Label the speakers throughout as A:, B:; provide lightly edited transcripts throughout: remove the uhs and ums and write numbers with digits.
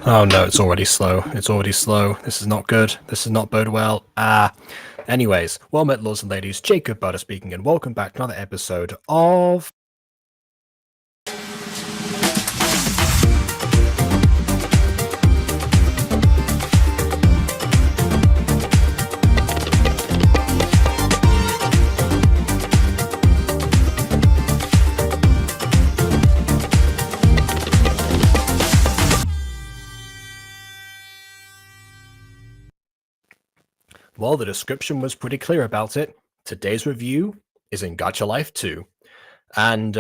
A: Oh no, it's already slow. It's already slow. This is not good. This is not bode well. Anyways, well met, lords and ladies. Jacob Butter speaking, and welcome back to another episode of. Well, the description was pretty clear about it. Today's review is in Gacha Life 2. And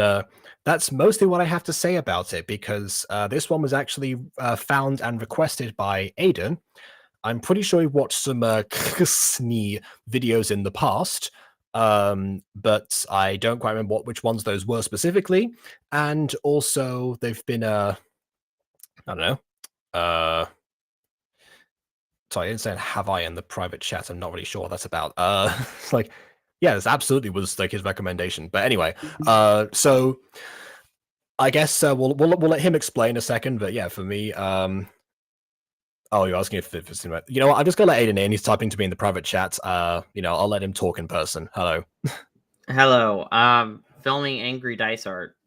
A: that's mostly what I have to say about it, because this one was actually found and requested by Aiden. I'm pretty sure he watched some Ksni videos in the past, but I don't quite remember which ones those were specifically. And also, they've been, I don't know, sorry, I didn't say have I in the private chat. I'm not really sure what that's about. It's like, yeah, this absolutely was like his recommendation. But anyway, so I guess we'll let him explain a second. But yeah, for me, oh, you're asking if it's what? You know what? I'm just gonna let Aiden in. He's typing to me in the private chat. I'll let him talk in person. Hello.
B: Hello. Filming angry dice art.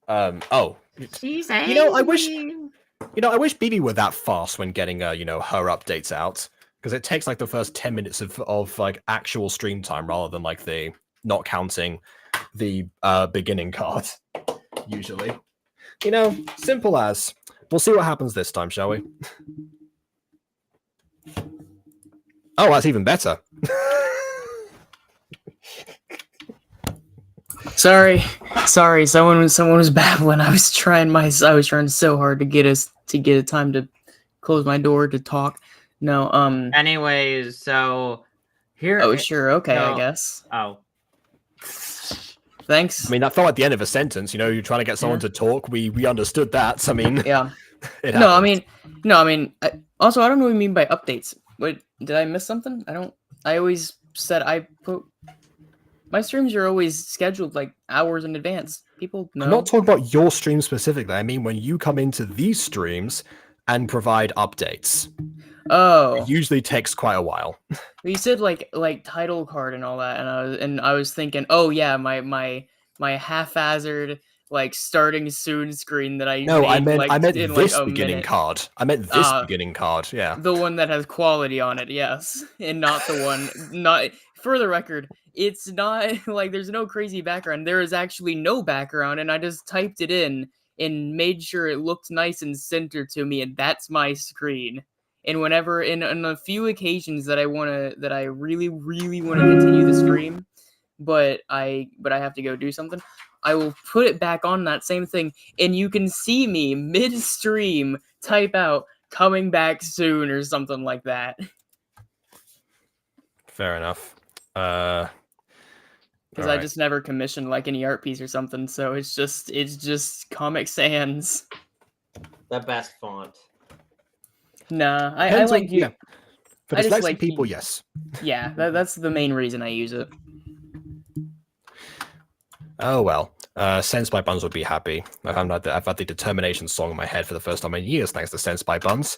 A: Oh,
B: She's angry.
A: I wish BB were that fast when getting her updates out, because it takes like the first 10 minutes of like actual stream time rather than like the not counting the beginning card usually. Simple as. We'll see what happens this time, shall we? Oh, that's even better.
C: Sorry. Someone was babbling. I was trying so hard to get a time to close my door to talk. No.
B: Anyways, so here.
C: Oh, sure. Okay,
B: so,
C: I guess.
B: Oh.
C: Thanks.
A: I mean, that felt like the end of a sentence. You're trying to get someone to talk. We understood that. I mean,
C: yeah. No, I mean, also, I don't know what you mean by updates. Wait, did I miss something? I always said my streams are always scheduled like hours in advance. People know.
A: I'm not talking about your stream specifically. I mean, when you come into these streams and provide updates.
C: Oh.
A: It usually takes quite a while.
C: You said like title card and all that, and I was thinking, oh yeah, my haphazard like starting soon screen that I made,
A: I meant
C: in,
A: this
C: like,
A: beginning card. I meant this beginning card. Yeah,
C: the one that has quality on it. Yes, and not the one. Not for the record, it's not like there's no crazy background. There is actually no background, and I just typed it in and made sure it looked nice and centered to me, and that's my screen. And whenever, in a few occasions that I really want to continue the stream, but I have to go do something, I will put it back on that same thing, and you can see me mid-stream type out "coming back soon" or something like that.
A: Fair enough.
C: Because I just never commissioned like any art piece or something, so it's just Comic Sans.
B: The best font.
C: Nah, I like you.
A: Yeah. For dyslexic people, yes.
C: Yeah, that's the main reason I use it.
A: Oh well, Sense by Buns would be happy. I've had the Determination song in my head for the first time in years, thanks to Sense by Buns.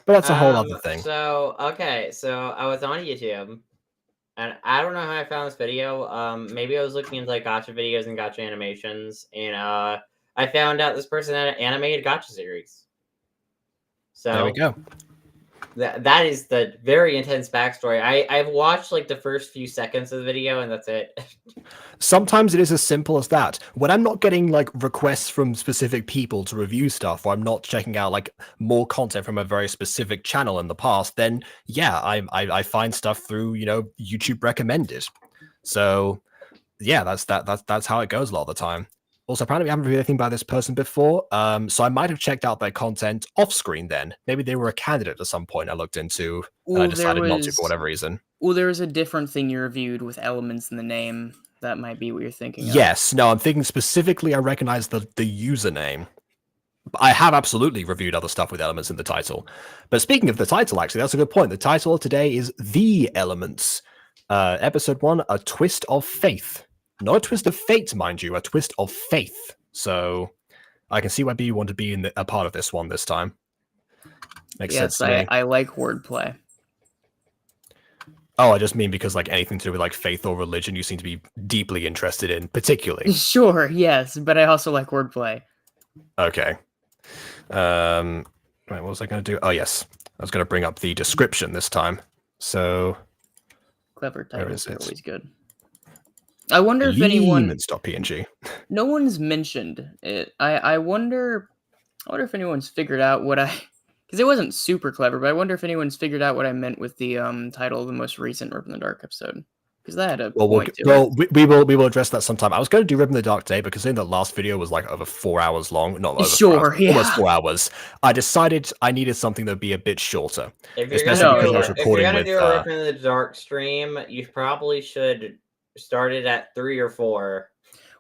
A: But that's a whole other thing.
B: So I was on YouTube, and I don't know how I found this video. Maybe I was looking into like gacha videos and gacha animations, and I found out this person had an animated gacha series. So
A: there we go.
B: That is the very intense backstory. I've watched like the first few seconds of the video, and that's it.
A: Sometimes it is as simple as that. When I'm not getting like requests from specific people to review stuff, or I'm not checking out like more content from a very specific channel in the past, then yeah, I find stuff through YouTube recommended. So yeah, that's how it goes a lot of the time. Also, apparently we haven't reviewed anything by this person before, so I might have checked out their content off screen then. Maybe they were a candidate at some point I looked into, and I decided not to for whatever reason.
C: Well, there was a different thing you reviewed with elements in the name. That might be what you're thinking of.
A: Yes, no, I'm thinking specifically I recognize the username. I have absolutely reviewed other stuff with elements in the title. But speaking of the title, actually, that's a good point. The title of today is The Elements. Episode 1, A Twist of Faith. Not a twist of fate, mind you, a twist of faith. So I can see why you want to be in a part of this one this time. Makes sense
C: Yes,
A: to me.
C: I like wordplay.
A: Oh, I just mean because like anything to do with like faith or religion, you seem to be deeply interested in, particularly.
C: Sure, yes, but I also like wordplay.
A: Okay. Right, what was I going to do? Oh, yes. I was going to bring up the description this time. So,
C: Clever
A: where
C: titles
A: is
C: are
A: it?
C: always good. I wonder if anyone...
A: Elements.png.
C: No one's mentioned it. I wonder if anyone's figured out what I... Because it wasn't super clever, but I wonder if anyone's figured out what I meant with the title of the most recent Rip in the Dark episode. Because that had a point to it.
A: We will address that sometime. I was going to do Rip in the Dark today because I think the last video was like over 4 hours long. Not over 4 hours,
C: Sure,
A: almost
C: yeah.
A: 4 hours. I decided I needed something that would be a bit shorter.
B: If you're
A: Especially
B: gonna
A: because
B: do,
A: I was
B: if you're
A: recording
B: gonna
A: with,
B: do a Rip in the Dark stream, you probably should start it at 3 or 4.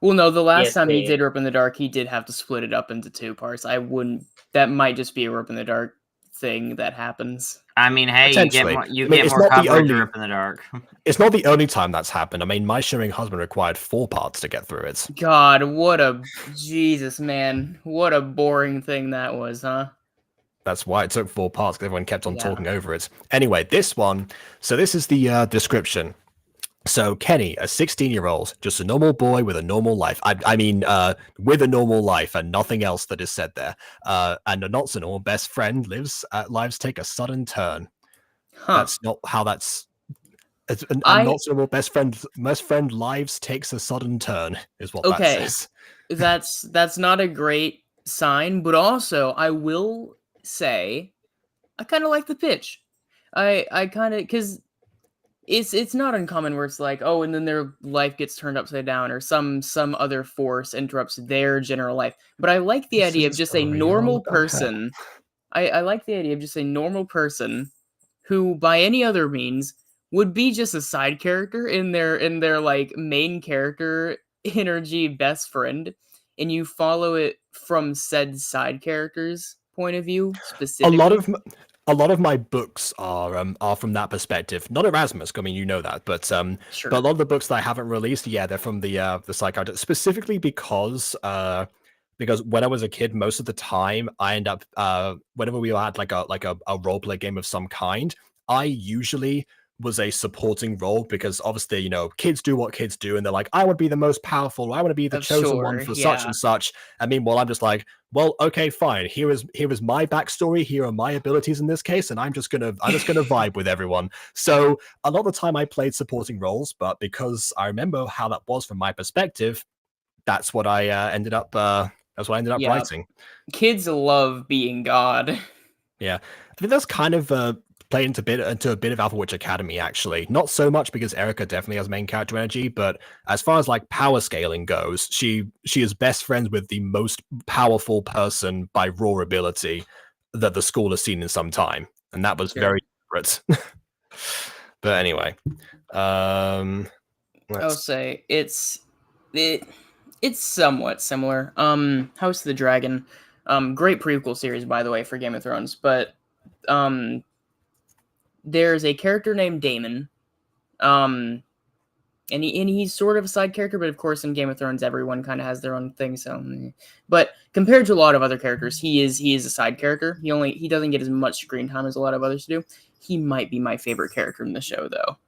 C: Well, no, the last time he
B: ESP.
C: did Rip in the Dark, he did have to split it up into 2 parts. I wouldn't... That might just be a Rip in the Dark thing that happens.
B: I mean, hey, you get
A: Potentially.
B: more,
A: I mean, it's
B: more
A: not the
B: coverage
A: only-
B: of Rip in the Dark.
A: It's not the only time that's happened. I mean, my sharing husband required 4 parts to get through it.
C: God, what a... Jesus, man. What a boring thing that was, huh?
A: That's why it took 4 parts, because everyone kept on
C: Yeah.
A: talking over it. Anyway, this one. So this is the description. So Kenny, a 16-year-old, just a normal boy with a normal life. I mean, with a normal life and nothing else that is said there. And a not so normal best friend lives take a sudden turn.
C: Huh.
A: That's not how that's. A not so normal best friend lives takes a sudden turn is what that
C: Okay.
A: says.
C: That's not a great sign, but also I will say I kind of like the pitch. I kind of, because it's not uncommon where it's like, oh, and then their life gets turned upside down, or some other force interrupts their general life. But I like the
A: This
C: idea
A: is
C: of just
A: a
C: a
A: story
C: normal
A: all about hell.
C: person. I like the idea of just a normal person who, by any other means, would be just a side character in their like main character energy best friend, and you follow it from said side character's point of view specifically.
A: A lot of my books are from that perspective. Not Erasmus, I mean you know that, but
C: Sure.
A: but a lot of the books that I haven't released, yeah, they're from the side character, specifically because when I was a kid, most of the time I end up whenever we had like a roleplay game of some kind, I usually was a supporting role because obviously, you know, kids do what kids do and they're like, I want to be the most powerful, I want to be the chosen one
C: Sure,
A: for such
C: yeah.
A: and such. And meanwhile, I'm just like, well, okay, fine. Here is my backstory. Here are my abilities in this case, and I'm just gonna vibe with everyone. So a lot of the time I played supporting roles, but because I remember how that was from my perspective, that's what I ended up. That's what I ended up
C: Yeah.
A: writing.
C: Kids love being God.
A: Yeah, I think that's kind of played into a bit of Alpha Witch Academy, actually. Not so much because Erica definitely has main character energy, but as far as like power scaling goes, she is best friends with the most powerful person by raw ability that the school has seen in some time, and that was
C: Sure.
A: very different. But anyway,
C: I'll say it's somewhat similar. House of the Dragon, great prequel series by the way for Game of Thrones, but there's a character named Daemon, and he's sort of a side character, but of course in Game of Thrones everyone kind of has their own thing. So, but compared to a lot of other characters, he is a side character. He doesn't get as much screen time as a lot of others do. He might be my favorite character in the show, though.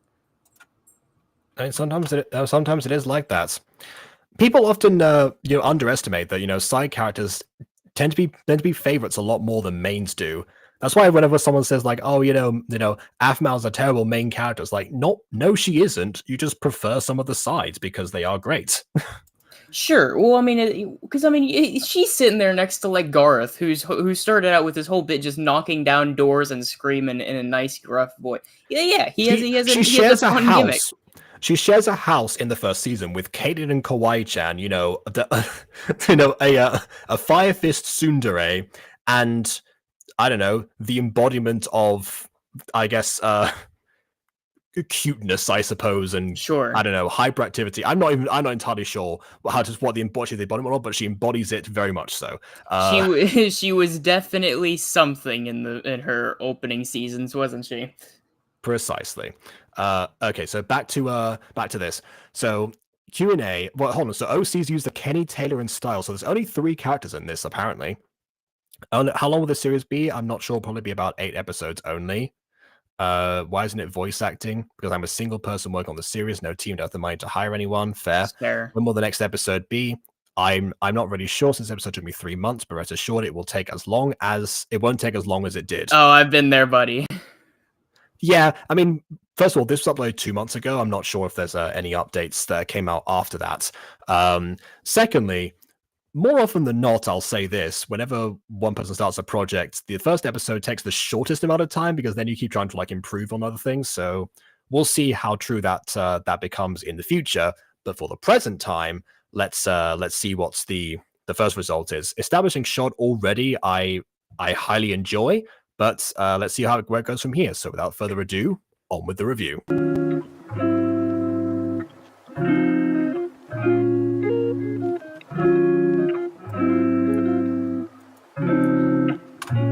A: I mean, sometimes it is like that. People often underestimate that side characters tend to be favorites a lot more than mains do. That's why whenever someone says like, oh, Aphmal's a terrible main character, it's like, no, she isn't. You just prefer some of the sides because they are great.
C: Sure. Well, I mean, she's sitting there next to like Garth, who started out with his whole bit just knocking down doors and screaming in a nice gruff voice. Yeah. He has a fun gimmick.
A: She shares a house in the first season with Kaden and Kawaii-chan, a Fire Fist tsundere, and I don't know, the embodiment of, I guess, cuteness, I suppose, and
C: sure,
A: I don't know, hyperactivity. I'm not entirely sure what the embodiment of, but she embodies it very much so.
C: She was definitely something in her opening seasons, wasn't she?
A: Precisely. Okay, so back to this. So Q&A. Well, hold on. So OC's used the Kenny, Taylor, and Style. So there's only 3 characters in this, apparently. How long will the series be? I'm not sure. Probably be about 8 episodes only. Why isn't it voice acting? Because I'm a single person working on the series, no team, no money to hire anyone. Fair.
C: Fair.
A: When will the next episode be? I'm not really sure, since the episode took me 3 months, but rest assured it won't take as long as it did.
C: Oh, I've been there, buddy.
A: Yeah, I mean, first of all, this was uploaded 2 months ago. I'm not sure if there's any updates that came out after that. Secondly, more often than not, I'll say this: whenever one person starts a project, the first episode takes the shortest amount of time, because then you keep trying to like improve on other things. So we'll see how true that becomes in the future. But for the present time, let's see what's the first result is. Establishing shot already, I highly enjoy, but let's see where it goes from here. So without further ado, on with the review.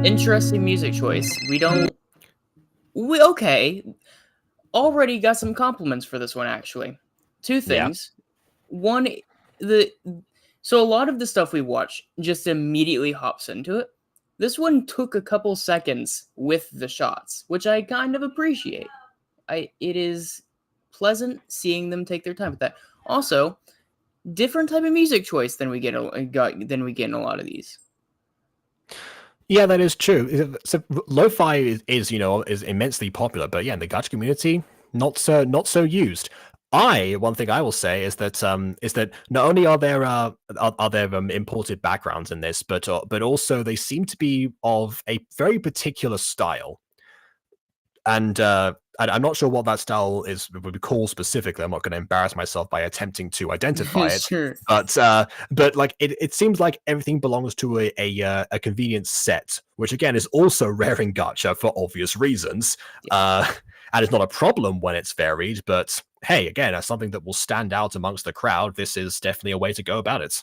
C: Interesting music choice. We okay. Already got some compliments for this one, actually. 2 things. One, so a lot of the stuff we watch just immediately hops into it. This one took a couple seconds with the shots, which I kind of appreciate. It is pleasant seeing them take their time with that. Also, different type of music choice than we get in a lot of these.
A: Yeah, that is true. So lo-fi is immensely popular, but yeah, in the gacha community, not so used. One thing I will say is that not only are there imported backgrounds in this, but also they seem to be of a very particular style. And I'm not sure what that style would be called specifically. I'm not going to embarrass myself by attempting to identify it.
C: Sure.
A: But like it seems like everything belongs to a convenient set, which again is also rare in gacha for obvious reasons.
C: Yeah.
A: And it's not a problem when it's varied, but hey, again, as something that will stand out amongst the crowd, this is definitely a way to go about it.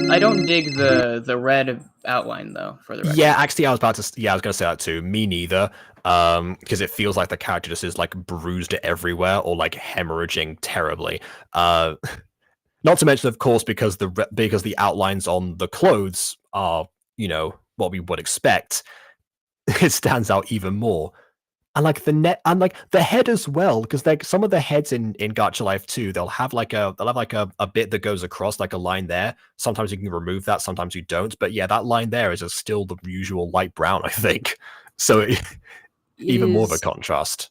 C: I don't dig the red outline though. For the record.
A: Yeah, actually, I was going to say that too. Me neither. Because it feels like the character just is like bruised everywhere or like hemorrhaging terribly. Not to mention, of course, because the outlines on the clothes are what we would expect, it stands out even more. And like the head as well, because like some of the heads in Gacha Life 2, they'll have like a bit that goes across, like a line there. Sometimes you can remove that, sometimes you don't. But yeah, that line there is just still the usual light brown, I think. So even more of a contrast.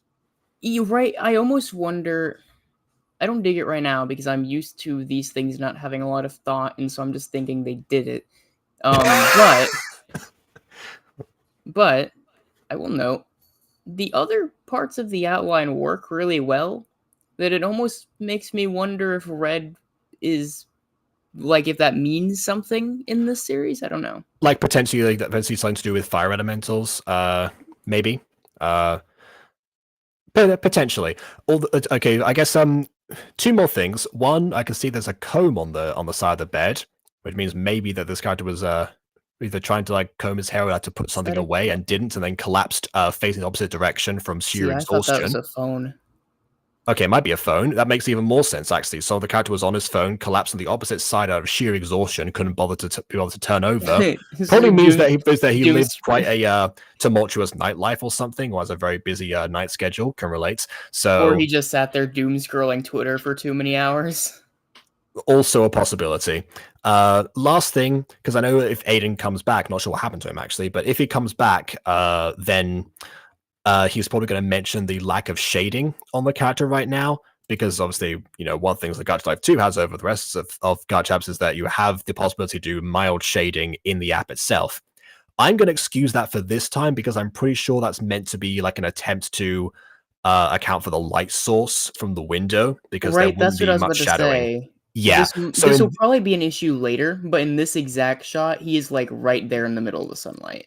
C: You're right. I almost wonder. I don't dig it right now because I'm used to these things not having a lot of thought, and so I'm just thinking they did it. But I will note the other parts of the outline work really well, that it almost makes me wonder if red is like if that means something in this series. I don't know.
A: Like potentially something to do with fire elementals, maybe. Potentially. Okay, I guess 2 more things. One, I can see there's a comb on the side of the bed, which means maybe that this character was either trying to like comb his hair or had to put something away and didn't, and then collapsed facing the opposite direction from sheer exhaustion.
C: I thought that was a phone.
A: Okay, it might be a phone. That makes even more sense, actually. So the character was on his phone, collapsed on the opposite side out of sheer exhaustion, couldn't bother to be able to turn over. Probably means that he lived quite a tumultuous nightlife or something, or has a very busy night schedule. Can relate. So,
C: or he just sat there doom scrolling Twitter for too many hours.
A: Also a possibility. Last thing, because I know if Aiden comes back, not sure what happened to him actually, but if he comes back, then he's probably going to mention the lack of shading on the character right now, because obviously, one thing that Gacha Life 2 has over the rest of Gacha apps is that you have the possibility to do mild shading in the app itself. I'm going to excuse that for this time because I'm pretty sure that's meant to be like an attempt to account for the light source from the window, because there wouldn't be much shadowing. Yeah,
C: this will probably be an issue later, but in this exact shot, he is like right there in the middle of the sunlight.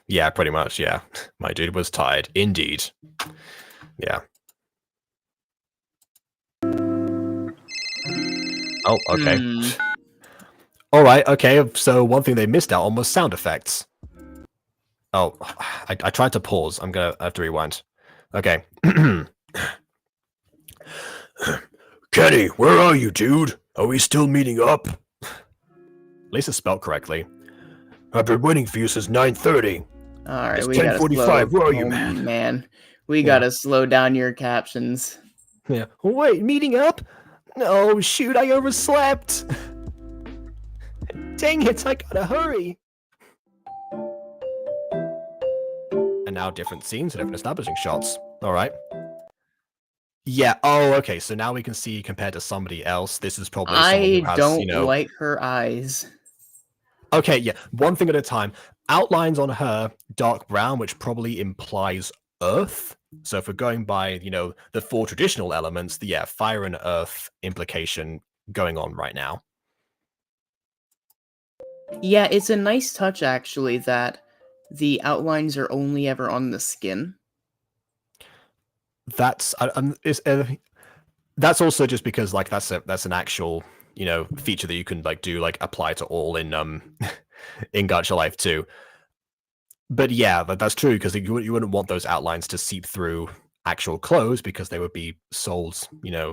A: Yeah, pretty much, yeah. My dude was tired, indeed. Yeah. Oh, okay. Alright, okay, so one thing they missed out on was sound effects. Oh, I tried to pause. I have to rewind. Okay. Kenny, where are you, dude? Are we still meeting up? At least it's spelled correctly. I've been waiting for you since 9:30.
C: All right,
A: It's
C: we gotta
A: 10:45.
C: slow.
A: Where are you,
C: Oh,
A: man?
C: We
A: Yeah.
C: gotta slow down your captions.
A: Yeah. Wait, meeting up? No, shoot, I overslept. Dang it, I gotta hurry. And now different scenes, different establishing shots. All right. Yeah. Oh, okay. So now we can see compared to somebody else. This is probably someone who
C: I
A: has,
C: don't like her eyes.
A: Okay, yeah. One thing at a time. Outlines on her dark brown, which probably implies earth. So if we're going by, the four traditional elements, fire and earth implication going on right now.
C: Yeah, it's a nice touch actually that the outlines are only ever on the skin.
A: That's that's also just because that's an actual feature that you can apply to all in in Gacha Life too. But yeah, that's true because you wouldn't want those outlines to seep through actual clothes because they would be sold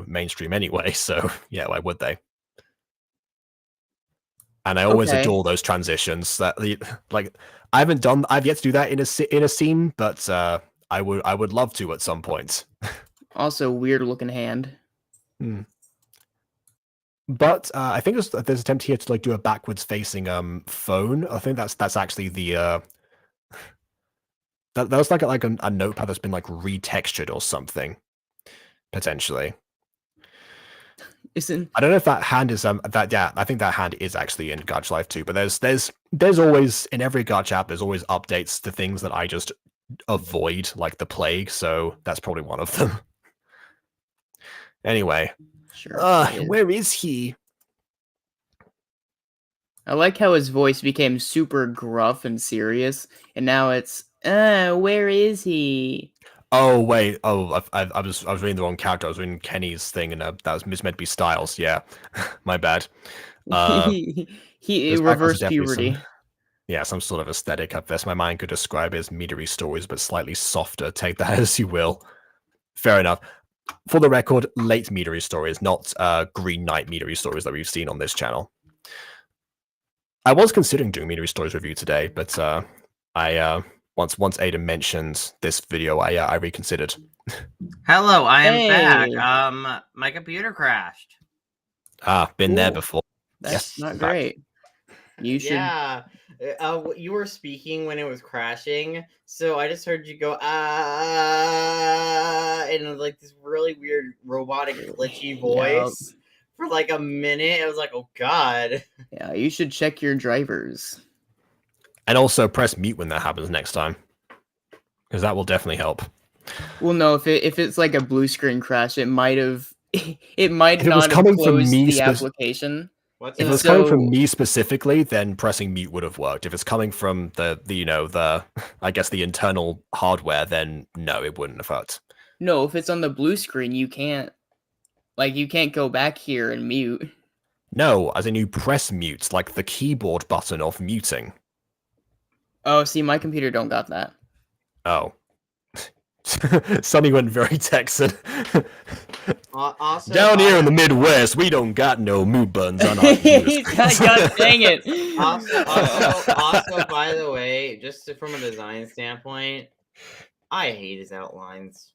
A: mainstream anyway. So yeah, why would they? And I always adore those transitions. That I've yet to do that in a scene, but I would love to at some point.
C: Also, weird looking hand.
A: But I think there's an attempt here to do a backwards facing phone. I think that's actually the that was like a notepad that's been retextured or something potentially. I don't know if that hand is I think that hand is actually in Gacha Life too. But there's always in every Gacha app there's always updates to things that I just avoid like the plague. So that's probably one of them. Anyway,
C: sure.
A: Where is he?
C: I like how his voice became super gruff and serious, and now it's where is he?
A: Oh wait, I was reading the wrong character. I was reading Kenny's thing, and that was meant to be Styles. Yeah, my bad.
C: He reversed puberty.
A: Some sort of aesthetic up there. So my mind could describe it as Midori stories, but slightly softer. Take that as you will. Fair enough. For the record, late Midori stories, not Green Knight Midori stories that we've seen on this channel. I was considering doing Midori stories review today, but I once Ada mentioned this video, I reconsidered.
B: Hello, I am back. My computer crashed.
A: Been there before.
C: That's not great. You should.
B: Yeah, you were speaking when it was crashing, so I just heard you go in this really weird robotic glitchy voice for like a minute. I was like, oh god.
C: Yeah, you should check your drivers.
A: And also press mute when that happens next time, because that will definitely help.
C: Well, no, if it's like a blue screen crash, it might not have closed the application.
A: If it was coming from me specifically, then pressing mute would have worked. If it's coming from the I guess the internal hardware, then no, it wouldn't have worked.
C: No, if it's on the blue screen, you can't go back here and mute.
A: No, as in you press mute, like the keyboard button of muting.
C: Oh, see, my computer don't got that.
A: Oh. Sonny went very Texan.
B: Also,
A: down here in the Midwest, we don't got no mute buttons on our computers.
C: God dang it.
B: Also, by the way, just from a design standpoint, I hate his outlines.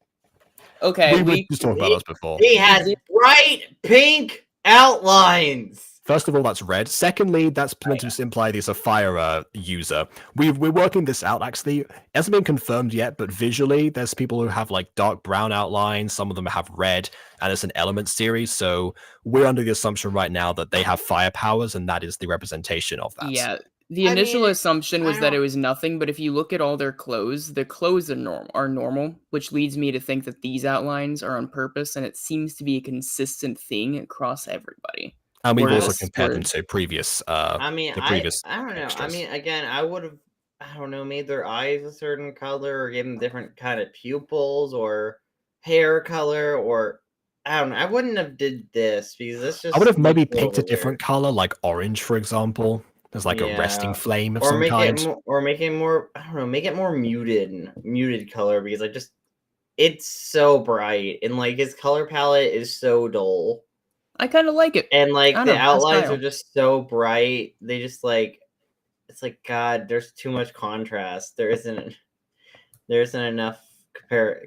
C: Okay,
A: we just talked about this before.
B: He has bright pink outlines.
A: First of all, that's red. Secondly, that's meant to imply he's a fire user. We're working this out, actually. It hasn't been confirmed yet, but visually, there's people who have dark brown outlines. Some of them have red, and it's an element series. So we're under the assumption right now that they have fire powers, and that is the representation of that.
C: Yeah, the initial assumption was that it was nothing, but if you look at all their clothes, the clothes are normal, which leads me to think that these outlines are on purpose, and it seems to be a consistent thing across everybody.
A: And we've also compared them to previous.
B: I don't know.
A: Extras.
B: I mean, again, I would have, I don't know, made their eyes a certain color or gave them different kind of pupils or hair color or I don't know. I wouldn't have did this because this just.
A: I would have maybe picked a different color, like orange, for example. There's a resting flame of some kind.
B: Or make it more. I don't know. Make it more muted color because it's so bright and his color palette is so dull.
C: I kind of like it.
B: And like
C: I
B: the
C: don't know, my
B: outlines
C: style.
B: are just so bright. They just like it's like God. There's too much contrast. There isn't enough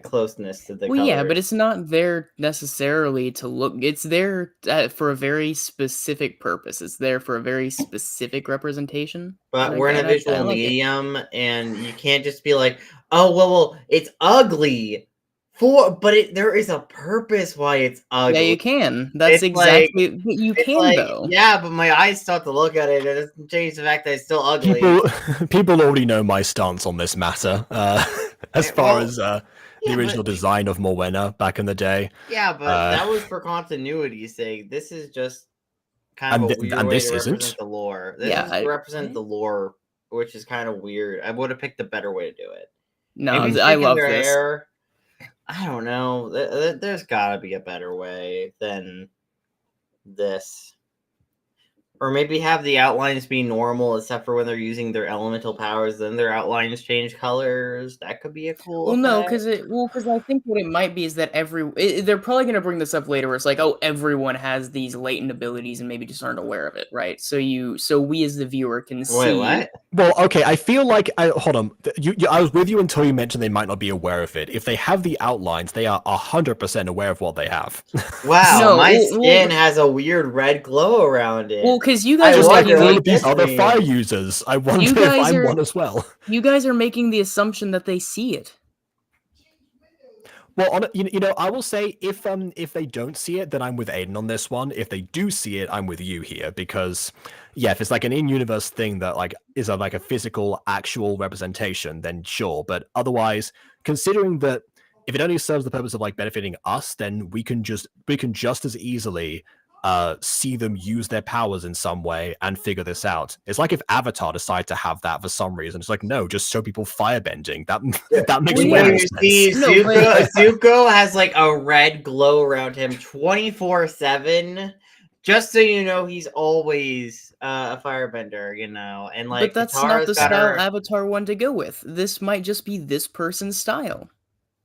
B: closeness to the
C: Well, yeah, but
B: colors.
C: it's not there necessarily to look. It's there for a very specific purpose. It's there for a very specific representation.
B: But we're in a
C: And I
B: visual
C: like it.
B: medium, and you can't just be like, "Oh, well, it's ugly." There is a purpose why it's
C: Yeah,
B: ugly.
C: you can. That's
B: It's like
C: exactly. But you
B: it's
C: can
B: like,
C: though.
B: yeah, but my eyes start to look at it, and it doesn't change the fact that it's still ugly.
A: People already know my stance on this matter. As far as the
B: yeah,
A: original
B: but-
A: design of Morwenna back in the day.
B: Yeah, but that was for continuity's sake. This is just kind
A: And
B: of a
A: th-
B: weird
A: and
B: way
A: this
B: to represent
A: isn't.
B: the lore. This
C: Yeah,
B: is to represent the lore, which is kind of weird. I would have picked a better way to do it.
C: No,
B: Maybe
C: I
B: sticking
C: love
B: their
C: this.
B: hair. I don't know. There's got to be a better way than this. Or maybe have the outlines be normal, except for when they're using their elemental powers. Then their outlines change colors. That could be a cool.
C: Well, no,
B: effect.
C: because I think what it might be is that they're probably going to bring this up later, where it's like, oh, everyone has these latent abilities and maybe just aren't aware of it, right? So we as the viewer can see.
B: Wait, what?
A: Well, okay, I feel like hold on. I was with you until you mentioned they might not be aware of it. If they have the outlines, they are 100% aware of what they have.
B: Wow,
C: No,
B: my
C: well,
B: skin has a weird red glow around it.
C: Well, because you guys
A: Just
C: are
A: like
C: making
A: all of these
B: this
A: other
B: means.
A: fire users, I wonder
C: You
A: if
C: guys
A: I'm
C: are-
A: one as well.
C: you guys are making the assumption that they see it.
A: Well, I will say if they don't see it, then I'm with Aiden on this one. If they do see it, I'm with you here because, yeah, if it's like an in-universe thing that like is like a physical, actual representation, then sure. But otherwise, considering that if it only serves the purpose of like benefiting us, then we can just as easily see them use their powers in some way and figure this out. It's like if Avatar decided to have that for some reason. It's like, no, just show people firebending. That makes
C: Well,
A: way
C: yeah.
A: more
B: You
A: sense.
B: see,
C: No,
B: Zuko has like a red glow around him 24/7. Just so you know, he's always a firebender, you know, and like
C: But that's
B: Katara's
C: not the
B: got
C: style
B: her.
C: Avatar wanted to go with. This might just be this person's style.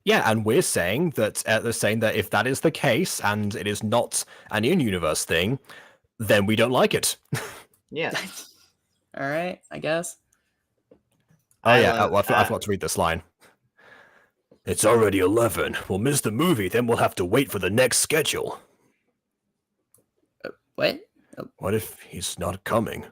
A: Yeah, and we're saying that if that is the case and it is not an in-universe thing, then we don't like it.
B: Yeah.
C: All right, I guess.
A: I forgot to read this line. It's already 11. We'll miss the movie, then we'll have to wait for the next schedule.
C: What?
A: What if he's not coming?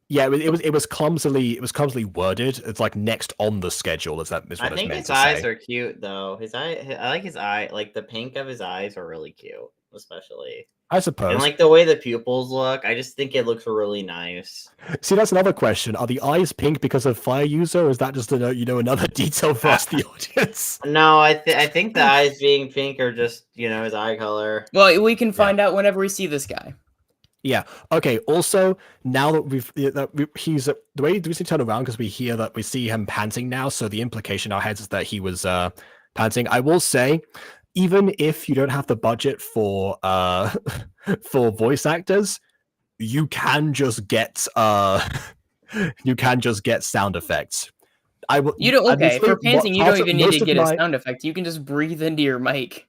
A: Yeah, it was clumsily worded. It's like next on the schedule. Is what
B: I
A: it's
B: think
A: meant
B: his
A: to
B: eyes
A: say.
B: are cute though. I like his eye. Like the pink of his eyes are really cute, especially.
A: I suppose.
B: And like the way the pupils look, I just think it looks really nice.
A: See, that's another question. Are the eyes pink because of fire user, or is that just another detail for us, the audience?
B: No, I think the eyes being pink are just his eye color.
C: Well, we can find out whenever we see this guy.
A: Yeah. Okay. Also, now that he's the way we turn around because we see him panting now. So the implication in our heads is that he was panting. I will say, even if you don't have the budget for for voice actors, you can just get sound effects.
C: You don't. Okay, for panting, you don't even need to get a
A: my...
C: sound effect. You can just breathe into your mic.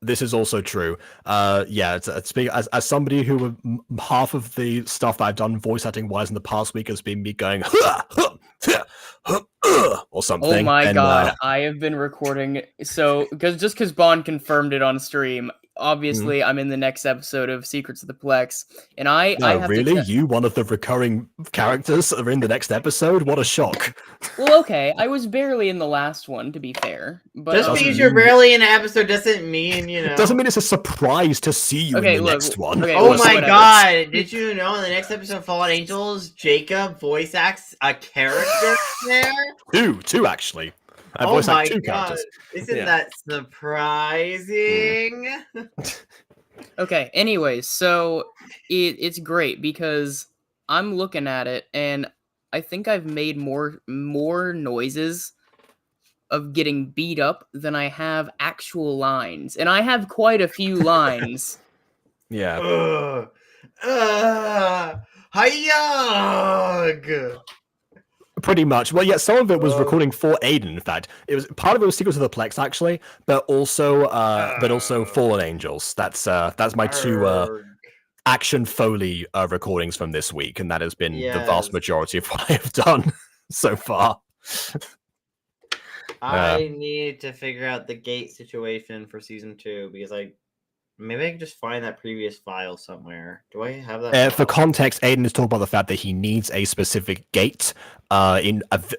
A: This is also true. Yeah, as somebody who half of the stuff that I've done voice acting wise in the past week has been me going or something.
C: Oh my god, I have been recording because Bond confirmed it on stream. Obviously, I'm in the next episode of Secrets of the Plex, and I have
A: really
C: to
A: you one of the recurring characters are in the next episode. What a shock!
C: Well, okay, I was barely in the last one, to be fair. But
B: just because you're barely in an episode doesn't mean
A: doesn't mean it's a surprise to see you in the next one.
C: Okay,
B: oh my god! Did you know in the next episode of Fallen Angels, Jacob voice acts a character there?
A: Two actually. I voice act two characters.
B: Isn't that surprising?
C: Okay, anyways, so it's great because I'm looking at it and I think I've made more noises of getting beat up than I have actual lines. And I have quite a few lines.
B: Hayag!
A: Pretty much. Well, yeah, some of it was
B: Oh.
A: recording for Aiden. In fact, it was part of it was Secrets of the Plex actually, but also Fallen Angels. That's my two
B: Arrgh.
A: action Foley recordings from this week, and that has been the
B: Yes.
A: vast majority of what I have done so far.
B: I need to figure out the gate situation for season 2 because maybe I can just find that previous file somewhere. Do I have that?
A: For context, Aiden is talking about the fact that he needs a specific gate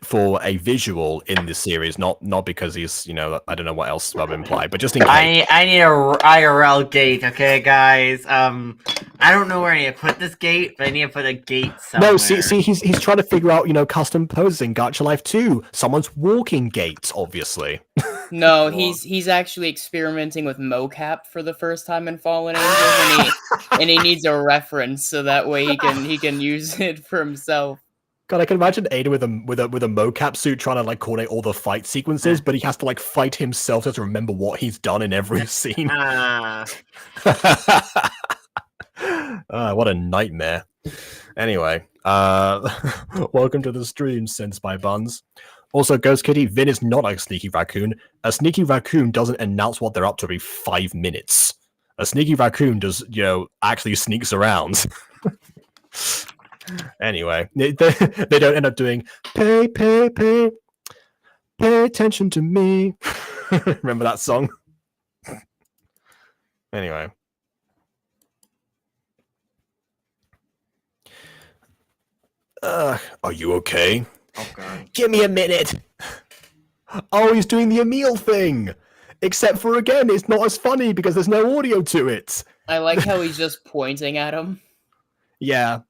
A: for a visual in this series, not because he's, I don't know what else I've implied, but just in case.
B: I need a IRL gate, okay, guys. I don't know where I need to put this gate, but I need to put a gate somewhere.
A: No, see, he's trying to figure out, custom poses in Gacha Life 2. Someone's walking gate, obviously.
C: No, he's actually experimenting with mocap for the first time in Fallen Angels, and he needs a reference so that way he can use it for himself.
A: God, I can imagine Aiden with a mocap suit trying to coordinate all the fight sequences, but he has to fight himself to remember what he's done in every scene. What a nightmare. Anyway, welcome to the stream, Sense by Buns. Also, Ghost Kitty, Vin is not a sneaky raccoon. A sneaky raccoon doesn't announce what they're up to every 5 minutes. A sneaky raccoon does, actually sneaks around. Anyway, they don't end up doing pay attention to me. Remember that song? Anyway. Are you okay?
B: Oh, God.
A: Give me a minute. Oh, he's doing the Emil thing. Except for, again, it's not as funny because there's no audio to it.
C: I like how he's just pointing at him.
A: Yeah.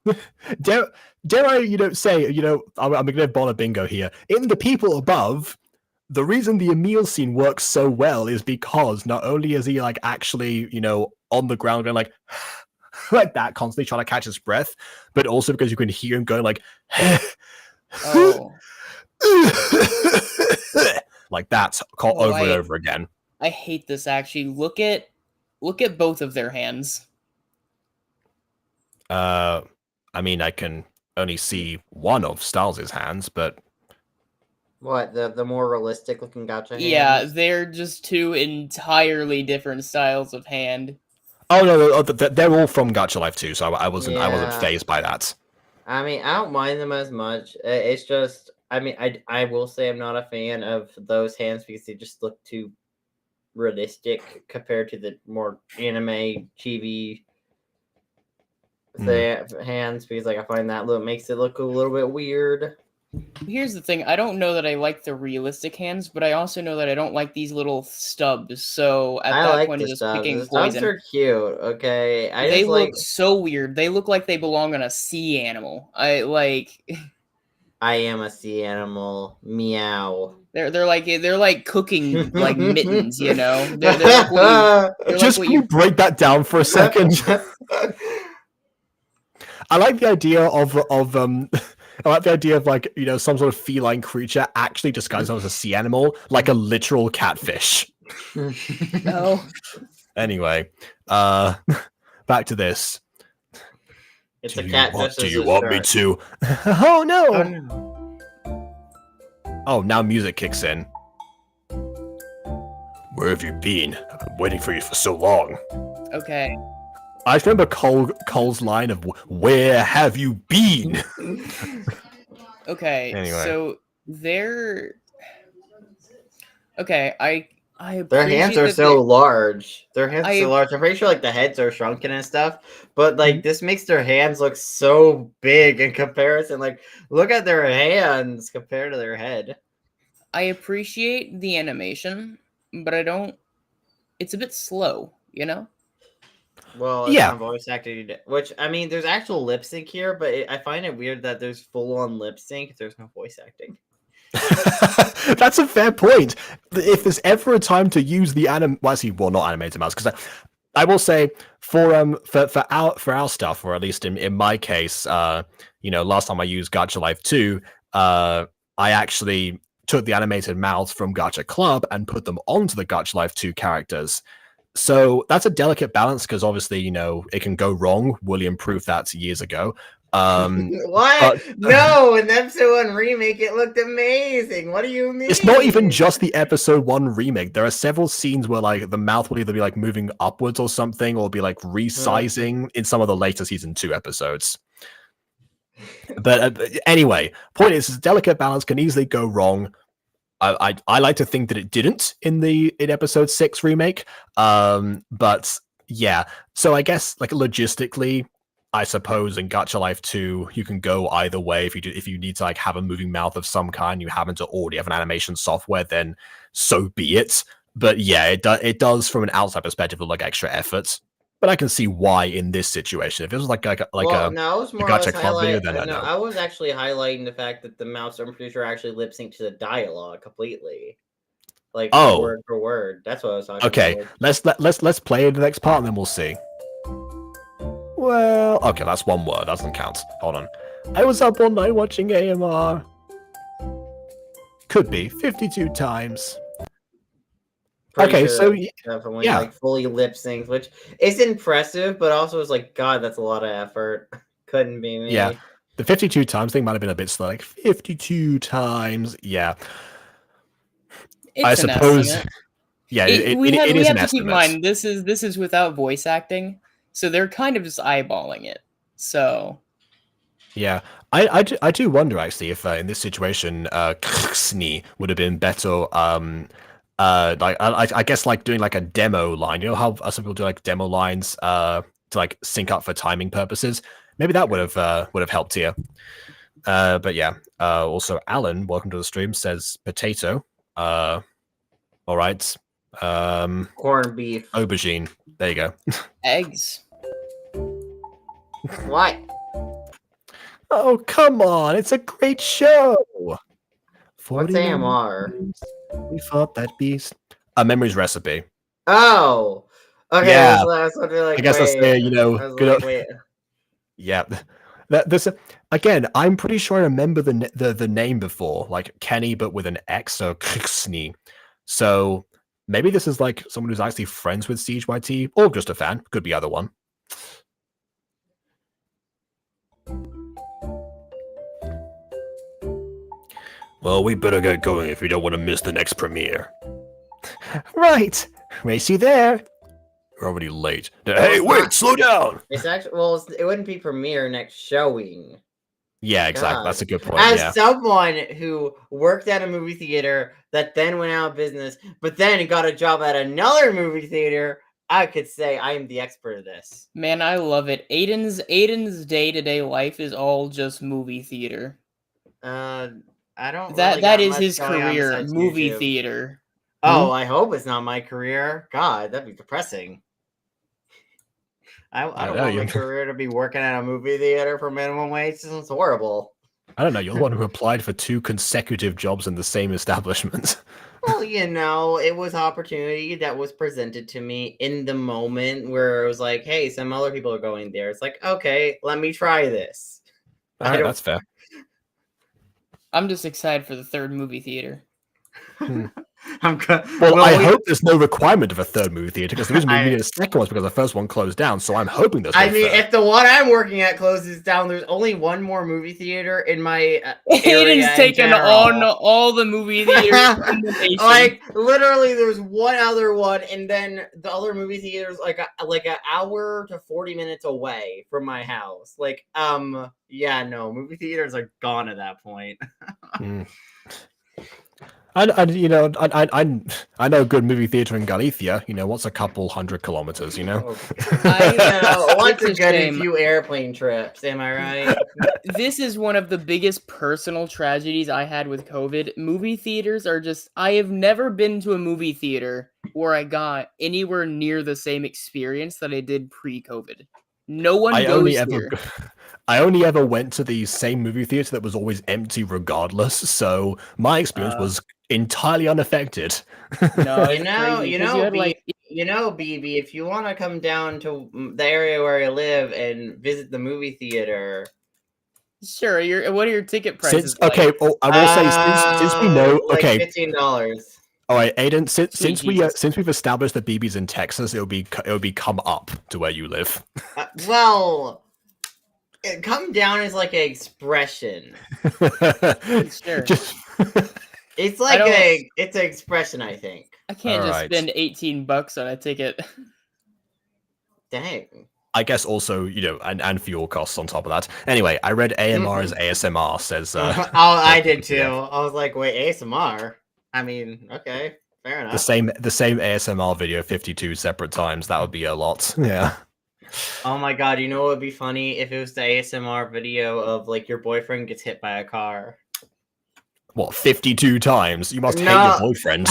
A: Dare I, say, I'm going to Bonner bingo here. In The People Above, the reason the Emil scene works so well is because not only is he, actually, on the ground going, like that, constantly trying to catch his breath, but also because you can hear him going,
C: Oh.
A: like that over and over again.
C: I hate this, actually. Look at both of their hands.
A: I mean, I can only see one of Styles' hands, but
B: What, the more realistic looking gacha hands?
C: Yeah, they're just two entirely different styles of hand.
A: Oh no, they're all from Gacha Life 2, so I wasn't phased by that.
B: I mean, I don't mind them as much. It's just, I mean, I will say I'm not a fan of those hands because they just look too realistic compared to the more anime chibi hands, because I find that makes it look a little bit weird.
C: Here's the thing, I don't know that I like the realistic hands, but I also know that I don't like these little stubs, so at that point it's just picking
B: poison.
C: poison.
B: Stubs are cute, okay?
C: They look so weird. They look like they belong on a sea animal. I am
B: a sea animal. Meow.
C: They're like cooking like mittens, They're
A: Just can you break that down for a second? I like the idea of some sort of feline creature actually disguised as a sea animal, like a literal catfish.
C: No.
A: Anyway, back to this.
B: It's a catfish.
A: Do you want me to? Oh no! Oh, now music kicks in. Where have you been? I've been waiting for you for so long.
C: Okay.
A: I just remember Cole's line of "Where have you been?"
C: Okay,
A: anyway.
C: So they're okay.
B: Their hands are so large. Their hands are so large. I'm pretty sure the heads are shrunken and stuff, but this makes their hands look so big in comparison. Look at their hands compared to their head.
C: I appreciate the animation, but I don't. It's a bit slow,
B: Well, it's not voice acting, which, I mean, there's actual lip sync here, but I find it weird that there's full-on lip sync if there's no voice acting.
A: That's a fair point. If there's ever a time to use the not animated mouse, because I will say for our stuff, or at least in my case, last time I used Gacha Life 2, I actually took the animated mouths from Gacha Club and put them onto the Gacha Life 2 characters. So that's a delicate balance because obviously, it can go wrong. William proved that years ago.
B: What? No, in the episode 1 remake, it looked amazing. What do you mean?
A: It's not even just the episode 1 remake. There are several scenes where like the mouth will either be like moving upwards or something, or be like resizing in some of the later season 2 episodes. But anyway, point is, delicate balance can easily go wrong. I like to think that it didn't in episode 6 remake. But yeah, so I guess like logistically, I suppose in Gacha Life 2, you can go either way. If you need to like have a moving mouth of some kind, you happen to already have an animation software, then so be it. But yeah, it does from an outside perspective look like extra effort. But I can see why in this situation. If it was like a Gacha Club video, then I know.
B: I was actually highlighting the fact that the mouse, I'm pretty sure, actually lip sync to the dialogue completely, like word for word. That's what I was talking about.
A: Okay, let's play the next part and then we'll see. Well, okay, that's one word. That doesn't count. Hold on. I was up all night watching AMR. Could be 52 times.
B: Pretty sure definitely like fully lip synced, which is impressive, but also it's like, God, that's a lot of effort. Couldn't be me.
A: Yeah, the 52 times thing might have been a bit slow. Like 52 times. Yeah.
C: It's
A: I suppose.
C: Estimate.
A: Yeah,
C: we have to
A: estimate.
C: keep in mind this is without voice acting. So they're kind of just eyeballing it. So,
A: yeah, I do wonder actually if in this situation, Krxni would have been better. Like I guess like doing like a demo line. You know how some people do like demo lines to like sync up for timing purposes. Maybe that would have helped here. But yeah. Also, Alan, welcome to the stream. Says potato. All right.
B: Corned beef.
A: Aubergine. There you go.
C: Eggs.
B: What?
A: Oh, come on. It's a great show.
B: What's AMR?
A: We fought that beast. A memories recipe.
B: Oh. Okay.
A: Yeah.
B: So that's what they're like,
A: I guess that's there, you know.
B: Wait.
A: Yeah. Again, I'm pretty sure I remember the name before, like Kenny, but with an X, so Krxni. So maybe this is like someone who's actually friends with Siege YT, or just a fan. Could be either one. Well, we better get going if we don't want to miss the next premiere. Right. Racy there. We're already late. Hey, wait, slow down.
B: It's actually, it wouldn't be premiere, next showing.
A: Yeah, exactly. God. That's a good point.
B: As someone who worked at a movie theater that then went out of business, but then got a job at another movie theater, I could say I am the expert of this.
C: Man, I love it. Aiden's day-to-day life is all just movie theater.
B: I don't.
C: That is his career, movie theater.
B: Oh, I hope it's not my career. God, that'd be depressing. I don't want my career to be working at a movie theater for minimum wage. This is horrible.
A: I don't know. You're the one who applied for 2 consecutive jobs in the same establishment.
B: Well, you know, it was opportunity that was presented to me in the moment where it was like, hey, some other people are going there. It's like, okay, let me try this.
A: All right, that's fair.
C: I'm just excited for the 3rd movie theater.
A: I hope there's no requirement of a 3rd movie theater, because the reason we needed a 2nd one is because the 1st one closed down. So I'm hoping there's.
B: If the one I'm working at closes down, there's only one more movie theater in my area.
C: Aiden's taken on all the movie theaters in the nation.
B: Like literally, there's one other one, and then the other movie theater is like an hour to 40 minutes away from my house. Like, yeah, no, movie theaters are gone at that point.
A: I know a good movie theater in Galicia. You know, what's a couple 100 kilometers? You know,
B: once a good few airplane trips. Am I right?
C: This is one of the biggest personal tragedies I had with COVID. Movie theaters are just. I have never been to a movie theater where I got anywhere near the same experience that I did pre-COVID. No one goes here.
A: I only ever went to the same movie theater that was always empty regardless, so my experience was entirely unaffected.
B: No, BB, if you want to come down to the area where I live and visit the movie theater.
C: Sure, what are your ticket prices?
A: I will say since we know, okay,
B: $15.
A: All right, Aiden. Since we've established that BB's in Texas, it'll be come up to where you live.
B: Well, come down is like an expression.
C: Sure.
A: Just
B: It's
C: I
B: like
C: don't-
B: it's an expression, I think.
C: I can't just
A: Alright.
C: spend $18 on a ticket.
B: Dang.
A: I guess also, and fuel costs on top of that. Anyway, I read AMR's ASMR says
B: I did too. I was like, wait, ASMR? I mean, okay, fair enough.
A: the same ASMR video 52 separate times. That would be a lot. Yeah.
B: Oh my god, you know what would be funny if it was the ASMR video of like your boyfriend gets hit by a car.
A: What, 52 times? You must hate
B: No.
A: your boyfriend.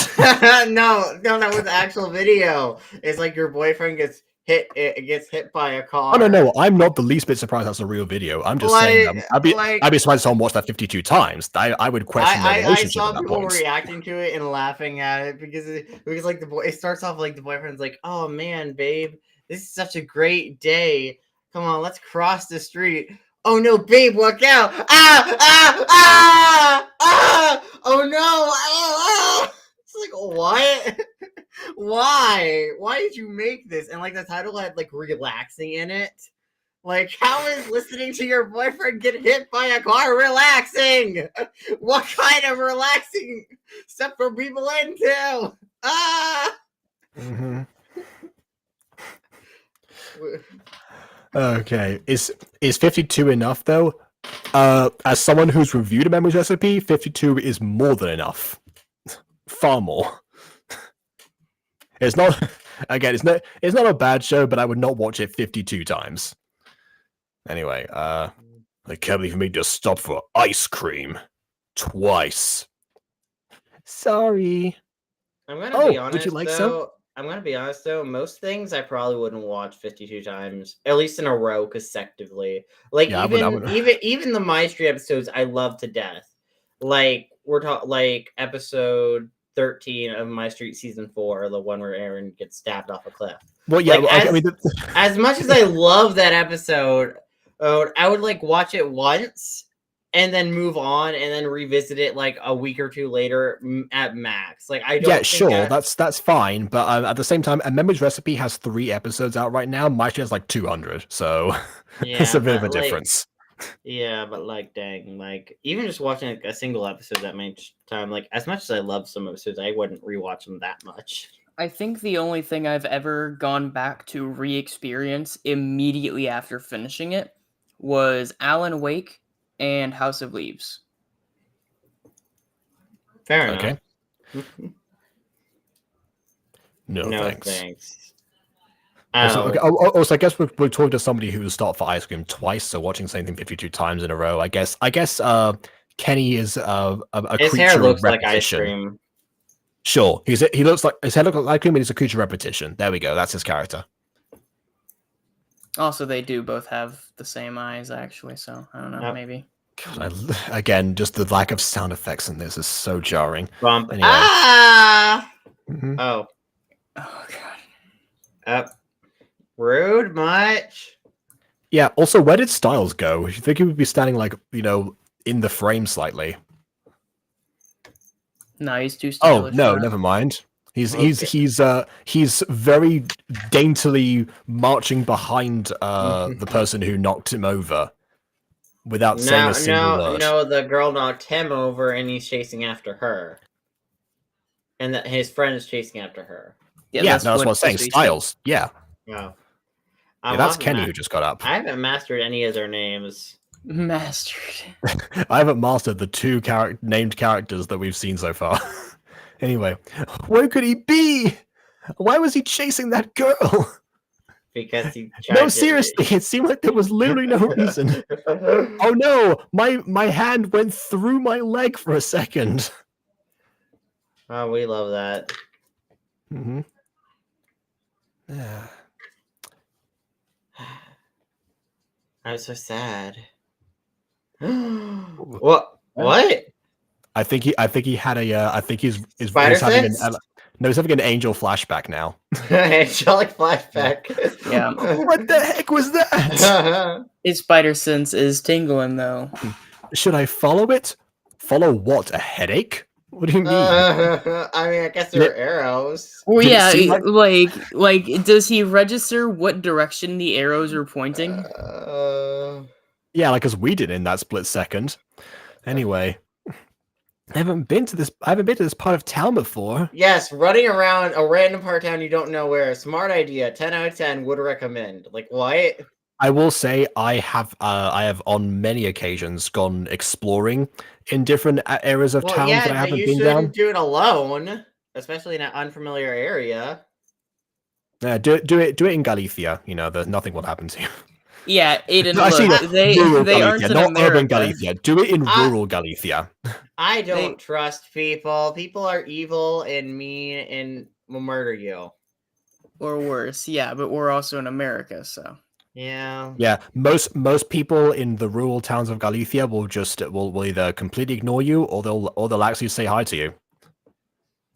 B: no, that was the actual video. It's like your boyfriend gets hit by a car.
A: Oh no, I'm not the least bit surprised that's a real video. I'm just saying I'd be surprised if someone watched that 52 times. I would question their relationship
B: I saw
A: at that
B: people
A: point.
B: reacting to it and laughing at it because like it starts off like the boyfriend's like, "Oh man, babe, this is such a great day. Come on, let's cross the street." "Oh no, babe, look out! Oh no! Ah! It's like, what? Why did you make this? And like the title had like relaxing in it. Like, how is listening to your boyfriend get hit by a car relaxing? What kind of relaxing stuff are people into?
A: Mm-hmm. Okay, is 52 enough though? As someone who's reviewed a memories recipe, 52 is more than enough. Far more. It's not it's not a bad show, but I would not watch it 52 times. Anyway, I can't believe you made us stop for ice cream twice. Sorry.
B: I'm gonna be honest.
A: Would you like some?
B: I'm gonna be honest though. Most things I probably wouldn't watch 52 times, at least in a row, consecutively. Like
A: Yeah,
B: even the My Street episodes, I love to death. Like we're talking like episode 13 of My Street season 4, the one where Aaron gets stabbed off a cliff.
A: Well, yeah,
B: like, as much as I love that episode, I would like watch it once and then move on and then revisit it like a week or two later at max. Like I don't.
A: Yeah, sure, that's fine. But at the same time, a memories recipe has 3 episodes out right now. My show has like 200, so
B: yeah,
A: it's a bit of a difference.
B: Yeah, but like, dang, like even just watching like, a single episode that much time, like as much as I love some episodes, I wouldn't rewatch them that much.
C: I think the only thing I've ever gone back to re-experience immediately after finishing it was Alan Wake and House of Leaves.
B: Fair enough.
A: Okay. No thanks. Also, I guess we're talking to somebody who stopped for ice cream twice, so watching something 52 times in a row. I guess Kenny is a
B: his
A: creature
B: hair looks
A: of
B: like
A: repetition.
B: ice cream.
A: Sure, he looks like his head looks like ice cream, and he's a creature of repetition. There we go. That's his character.
C: Also, they do both have the same eyes, actually. So I don't know, maybe.
A: God, again, just the lack of sound effects in this is so jarring.
B: Bump.
A: Anyway.
B: Mm-hmm.
C: Oh god.
B: Rude much.
A: Yeah. Also, where did Styles go? You think he would be standing like in the frame slightly?
C: No, he's too stylish.
A: Oh no, never mind. He's very daintily marching behind the person who knocked him over without saying a single word.
B: No, the girl knocked him over, and he's chasing after her, and his friend is chasing after her.
A: Yeah, that's what I'm saying. Styles. Yeah.
B: Wow.
A: Yeah, that's Kenny who just got up.
B: I haven't mastered any of their names.
C: Mastered.
A: I haven't mastered the 2 named characters that we've seen so far. Anyway, where could he be? Why was he chasing that girl?
B: Because he
A: seriously, it seemed like there was literally no reason. Oh no, my hand went through my leg for a second.
B: Oh, we love that.
A: Mm-hmm. Yeah.
B: I'm so sad. What?
A: I think he had a. I think he's
B: Spider
A: having
B: sense?
A: he's having an angel flashback now.
B: Angelic flashback.
C: Yeah.
A: What the heck was that?
C: His spider sense is tingling though.
A: Should I follow it? Follow what? A headache? What do you mean?
B: I mean, I guess there are arrows.
C: Well,
A: Did it
C: yeah,
A: seem
C: like, does he register what direction the arrows are pointing?
A: Yeah, like as we did in that split second. Anyway, I haven't been to this part of town before.
B: Yes, running around a random part of town you don't know where. Smart idea. 10 out of 10 would recommend. Like what?
A: I will say I have on many occasions gone exploring in different areas of
B: Well,
A: town
B: yeah,
A: that I
B: but
A: haven't
B: you
A: been
B: shouldn't
A: down.
B: do it alone, especially in an unfamiliar area.
A: Yeah, do it in Galicia. You know, nothing will happen to you.
C: Yeah, Aiden,
A: No, actually,
C: look,
A: no,
C: they
A: rural
C: they aren't
A: Galicia,
C: in
A: not urban
C: America.
A: Galicia. Do it in rural Galicia.
B: I don't
C: They-
B: trust people. People are evil and mean and will murder you.
C: Or worse, yeah, but we're also in America, so.
B: Yeah.
A: Yeah, most people in the rural towns of Galicia will either completely ignore you or they'll actually say hi to you.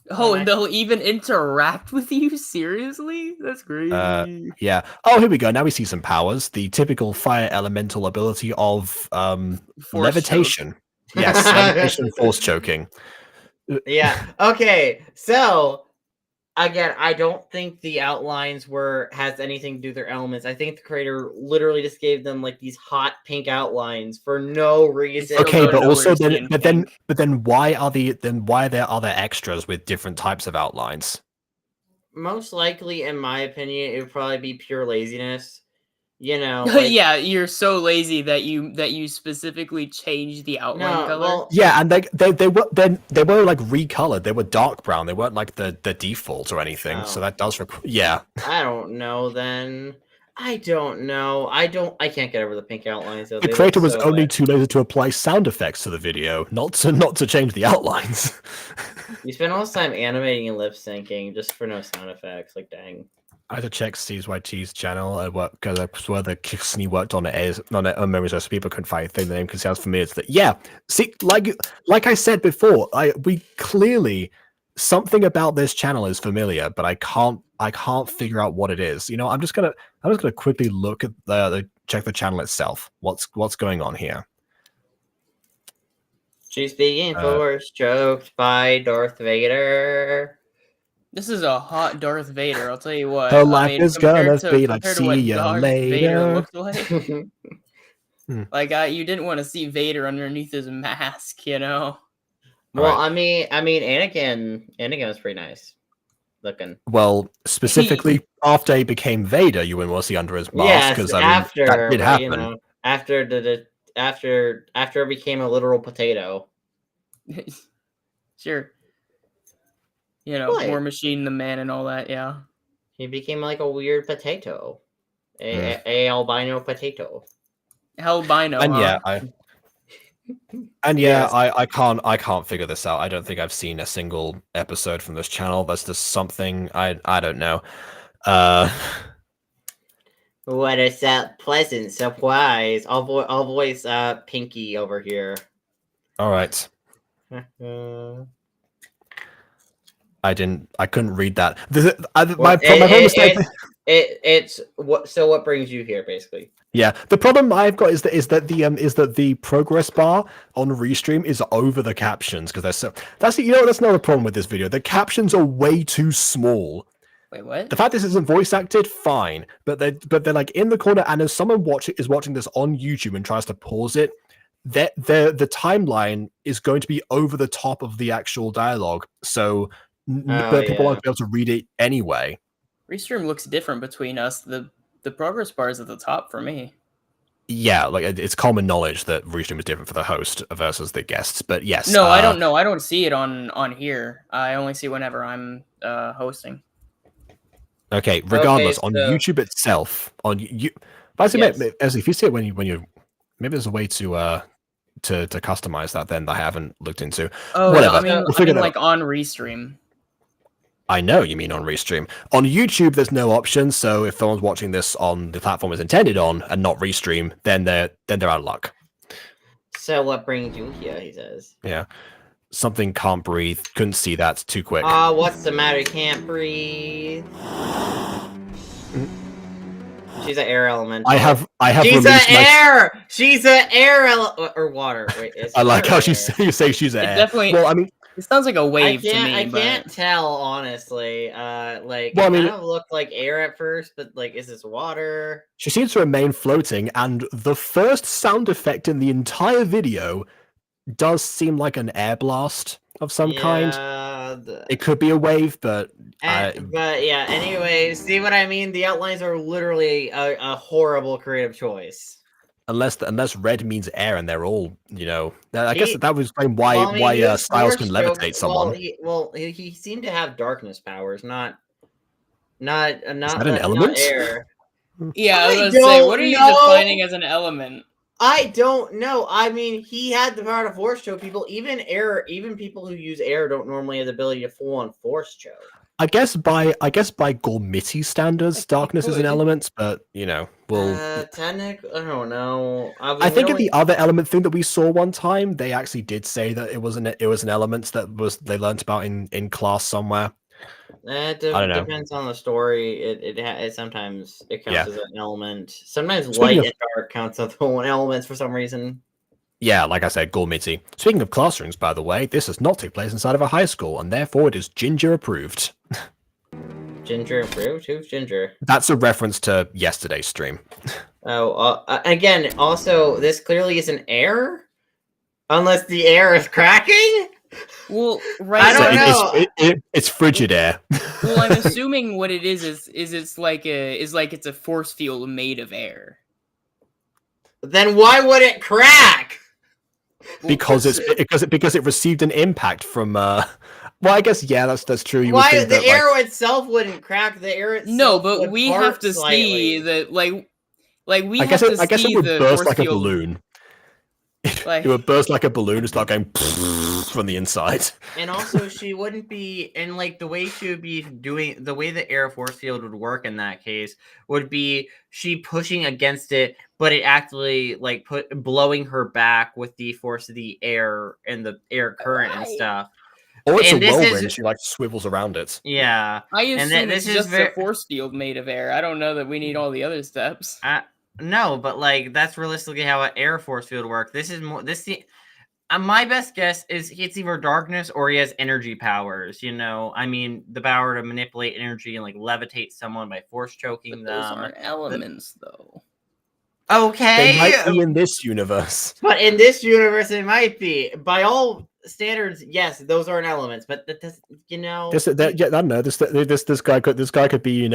C: Oh,
B: nice.
C: and they'll even interact with you? Seriously? That's crazy.
A: Yeah. Oh, here we go. Now we see some powers. The typical fire elemental ability of
C: Force
A: levitation. Yes, levitation, force choking.
B: Yeah. Okay. So again, I don't think the outlines has anything to do with their elements. I think the creator literally just gave them like these hot pink outlines for no reason.
C: Still
A: Okay,
C: don't
A: but
C: know
A: also
C: where to see in pink.
A: but then why are there other extras with different types of outlines?
B: Most likely, in my opinion, it would probably be pure laziness. You know, like,
C: Yeah, you're so lazy that you specifically change the outline
B: no,
C: color.
B: well,
A: Yeah, and they were like recolored. They were dark brown. They weren't like the default or anything. So
B: Oh.
A: that does yeah.
B: I don't know. Then I don't know. I can't get over the pink outlines. Though.
A: The
B: They look
A: creator was
B: so
A: only
B: wet.
A: too lazy to apply sound effects to the video, not to change the outlines.
B: You spend all this time animating and lip syncing just for no sound effects. Like, dang.
A: I had to check CZYT's channel because I swear the Kissney worked on it on Memories Recipe, but couldn't find the name because it sounds familiar. It's yeah, see, like I said before, we clearly something about this channel is familiar, but I can't figure out what it is. You know, I'm just gonna quickly look at check the channel itself. What's going on here?
B: She's being force choked by Darth Vader.
C: This is a hot Darth Vader, I'll tell you what.
A: Her life is
C: compared
A: gonna
C: to,
A: be like,
C: compared to
A: see
C: what
A: ya
C: Darth Vader
A: later.
C: looked like. Like, you didn't want to see Vader underneath his mask, you know?
B: Well,
A: Right.
B: I mean, Anakin was pretty nice looking.
A: Well, specifically after he became Vader, you wouldn't want to see under his mask because that did happen.
B: You know, after it became a literal potato.
C: Sure. You know,
B: What?
C: War Machine, the Man, and all that, yeah.
B: He became like a weird potato, a albino potato.
C: Albino,
A: And
C: huh?
A: yeah,
B: Yes.
A: I can't figure this out. I don't think I've seen a single episode from this channel. That's just something I don't know.
B: What a pleasant surprise! I'll voice Pinky over here.
A: All right. I couldn't read that. My whole mistake.
B: It's what. So what brings you here, basically?
A: Yeah, the problem I've got is that the progress bar on Restream is over the captions because they're so. That's another problem with this video. The captions are way too small.
C: Wait, what?
A: The fact this isn't voice acted, fine, but they're like in the corner, and as someone is watching this on YouTube and tries to pause it, the timeline is going to be over the top of the actual dialogue, so people won't be able to read it anyway.
C: Restream looks different between us. The progress bar is at the top for me.
A: Yeah, like it's common knowledge that Restream is different for the host versus the guests, but yes.
C: No, I don't know. I don't see it on here. I only see whenever I'm hosting.
A: Okay, regardless, on YouTube itself, if you see it when you maybe there's a way to customize that then that I haven't looked into.
C: Oh,
A: whatever.
C: I mean like on Restream.
A: I know you mean on Restream. On YouTube, there's no option, so if someone's watching this on the platform it's intended on and not Restream, then they're out of luck.
B: So what brings you here? He says.
A: Yeah. Something can't breathe. Couldn't see that. Too quick.
B: What's the matter? Can't breathe. She's an air elemental.
A: I have.
B: She's an air. She's an air or water. Wait,
A: I like how you say she's an air.
C: Definitely.
A: Well, I mean,
C: It sounds like a wave to me.
B: I
C: but...
B: can't tell honestly. Like
A: Well, I
B: it
A: mean,
B: kind of looked like air at first, but like, is this water?
A: she seems to remain floating, and the first sound effect in the entire video does seem like an air blast of some kind. It could be a wave, but
B: but yeah. Anyway, see what I mean? The outlines are literally a horrible creative choice.
A: unless red means air, and they're all, I
B: He-
A: guess that would explain why
B: Well, I mean, he was
A: Styles can
B: force choked-
A: levitate someone.
B: He seemed to have darkness powers, not
A: Is that an element?
B: not air.
C: Yeah, I was
B: I
C: gonna say,
B: don't
C: what are you
B: know.
C: defining as an element?
B: I don't know. I mean, he had the power to force choke people. Even people who use air don't normally have the ability to full on force choke.
A: I guess by Gormiti standards, darkness is an
C: could.
A: element, but
B: Technically, I don't know.
A: I think in the other element thing that we saw one time, they actually did say that it was an element that they learned about in class somewhere.
B: It
A: I don't know.
B: depends on the story. It sometimes it counts as an element. Sometimes
A: Speaking
B: light and dark counts as one elements for some reason.
A: Yeah, like I said, Gormiti. Speaking of classrooms, by the way, this does not take place inside of a high school, and therefore it is Ginger approved.
B: Ginger approved? Who's Ginger?
A: That's a reference to yesterday's stream.
B: Oh, again, also, this clearly isn't air? Unless the air is cracking?
C: Well, right.
B: I don't know.
A: It's frigid air.
C: Well, I'm assuming what it is it's like it's a force field made of air.
B: Then why would it crack?
A: because it received an impact from well, I guess that's true. You
B: Why
A: would think
B: the
A: that,
B: air itself wouldn't crack? The air itself.
C: No, but
B: would
C: we
B: part
C: have to
B: slightly.
C: see that like we
A: I
C: have to
A: guess
C: see
A: it would
C: the
A: burst
C: force
A: like a
C: field.
A: balloon.
C: Like,
A: It would burst like a balloon and start going from the inside.
B: And also, she wouldn't be, and like the way she would be doing, the way the air force field would work in that case would be she pushing against it, but it actually like blowing her back with the force of the air and the air current and stuff.
A: Or it's
B: And
A: a
B: this
A: whirlwind.
B: is-
A: She like swivels around it.
B: Yeah.
C: I assume
B: then
C: it's
B: this is
C: just
B: ver-
C: a force field made of air. I don't know that we need all the other steps.
B: No, but like that's realistically how an air force field works. This is more my best guess is it's either darkness or he has energy powers. I mean, the power to manipulate energy and like levitate someone by force choking
C: But those
B: them.
C: aren't elements, though.
B: Okay,
A: They might be in this universe.
B: but in this universe, it might be. By all standards, yes, those aren't elements. But that does,
A: I don't know. This guy could be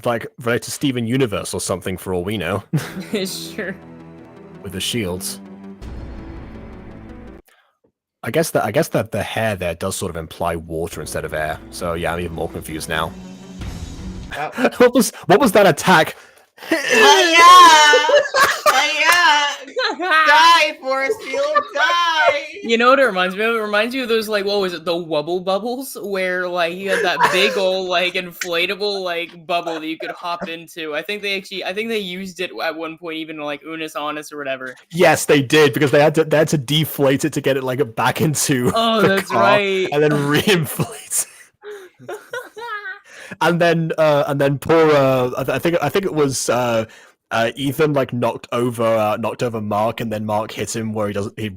A: like related to Steven Universe or something for all we know.
C: Sure.
A: With the shields. I guess that the hair there does sort of imply water instead of air. So yeah, I'm even more confused now.
B: Oh.
A: What was that attack?
B: Die, force field, die!
C: You know what it reminds me of? It reminds you of those, like, what was it, the Wubble Bubbles? Where, like, you had that big old, like, inflatable, like, bubble that you could hop into. I think they used it at one point, even, like, Unis Honest or whatever.
A: Yes, they did, because they had to deflate it to get it, like, back into the
C: that's
A: car,
C: right.
A: and then re-inflate it. And then poor I think it was Ethan like knocked over Mark, and then Mark hit him where he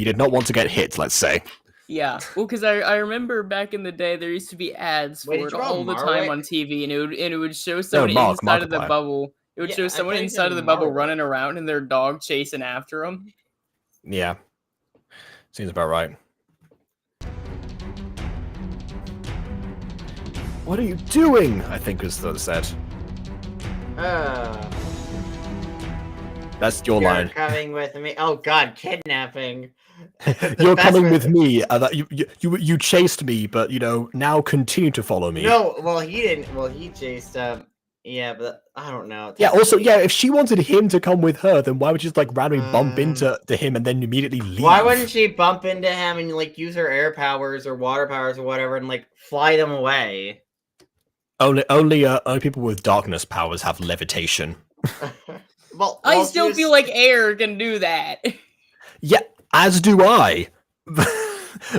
A: did not want to get hit, let's say.
C: Yeah, well, because I remember back in the day there used to be ads for it all the time on TV, and it would show someone inside of the bubble. It would show someone inside of the bubble running around and their dog chasing after them.
A: Yeah, seems about right. What are you doing? I think was what it said. That's your line.
B: You're coming with me. Oh God, kidnapping.
A: You're coming with me. You chased me, but now continue to follow me.
B: No, well he didn't. Well, he chased. Yeah, but I don't know.
A: Yeah. Also, yeah. If she wanted him to come with her, then why would she just like randomly bump into him and then immediately leave?
B: Why wouldn't she bump into him and like use her air powers or water powers or whatever and like fly them away?
A: Only people with darkness powers have levitation.
B: Well,
C: I still feel like air can do that.
A: Yeah, as do I.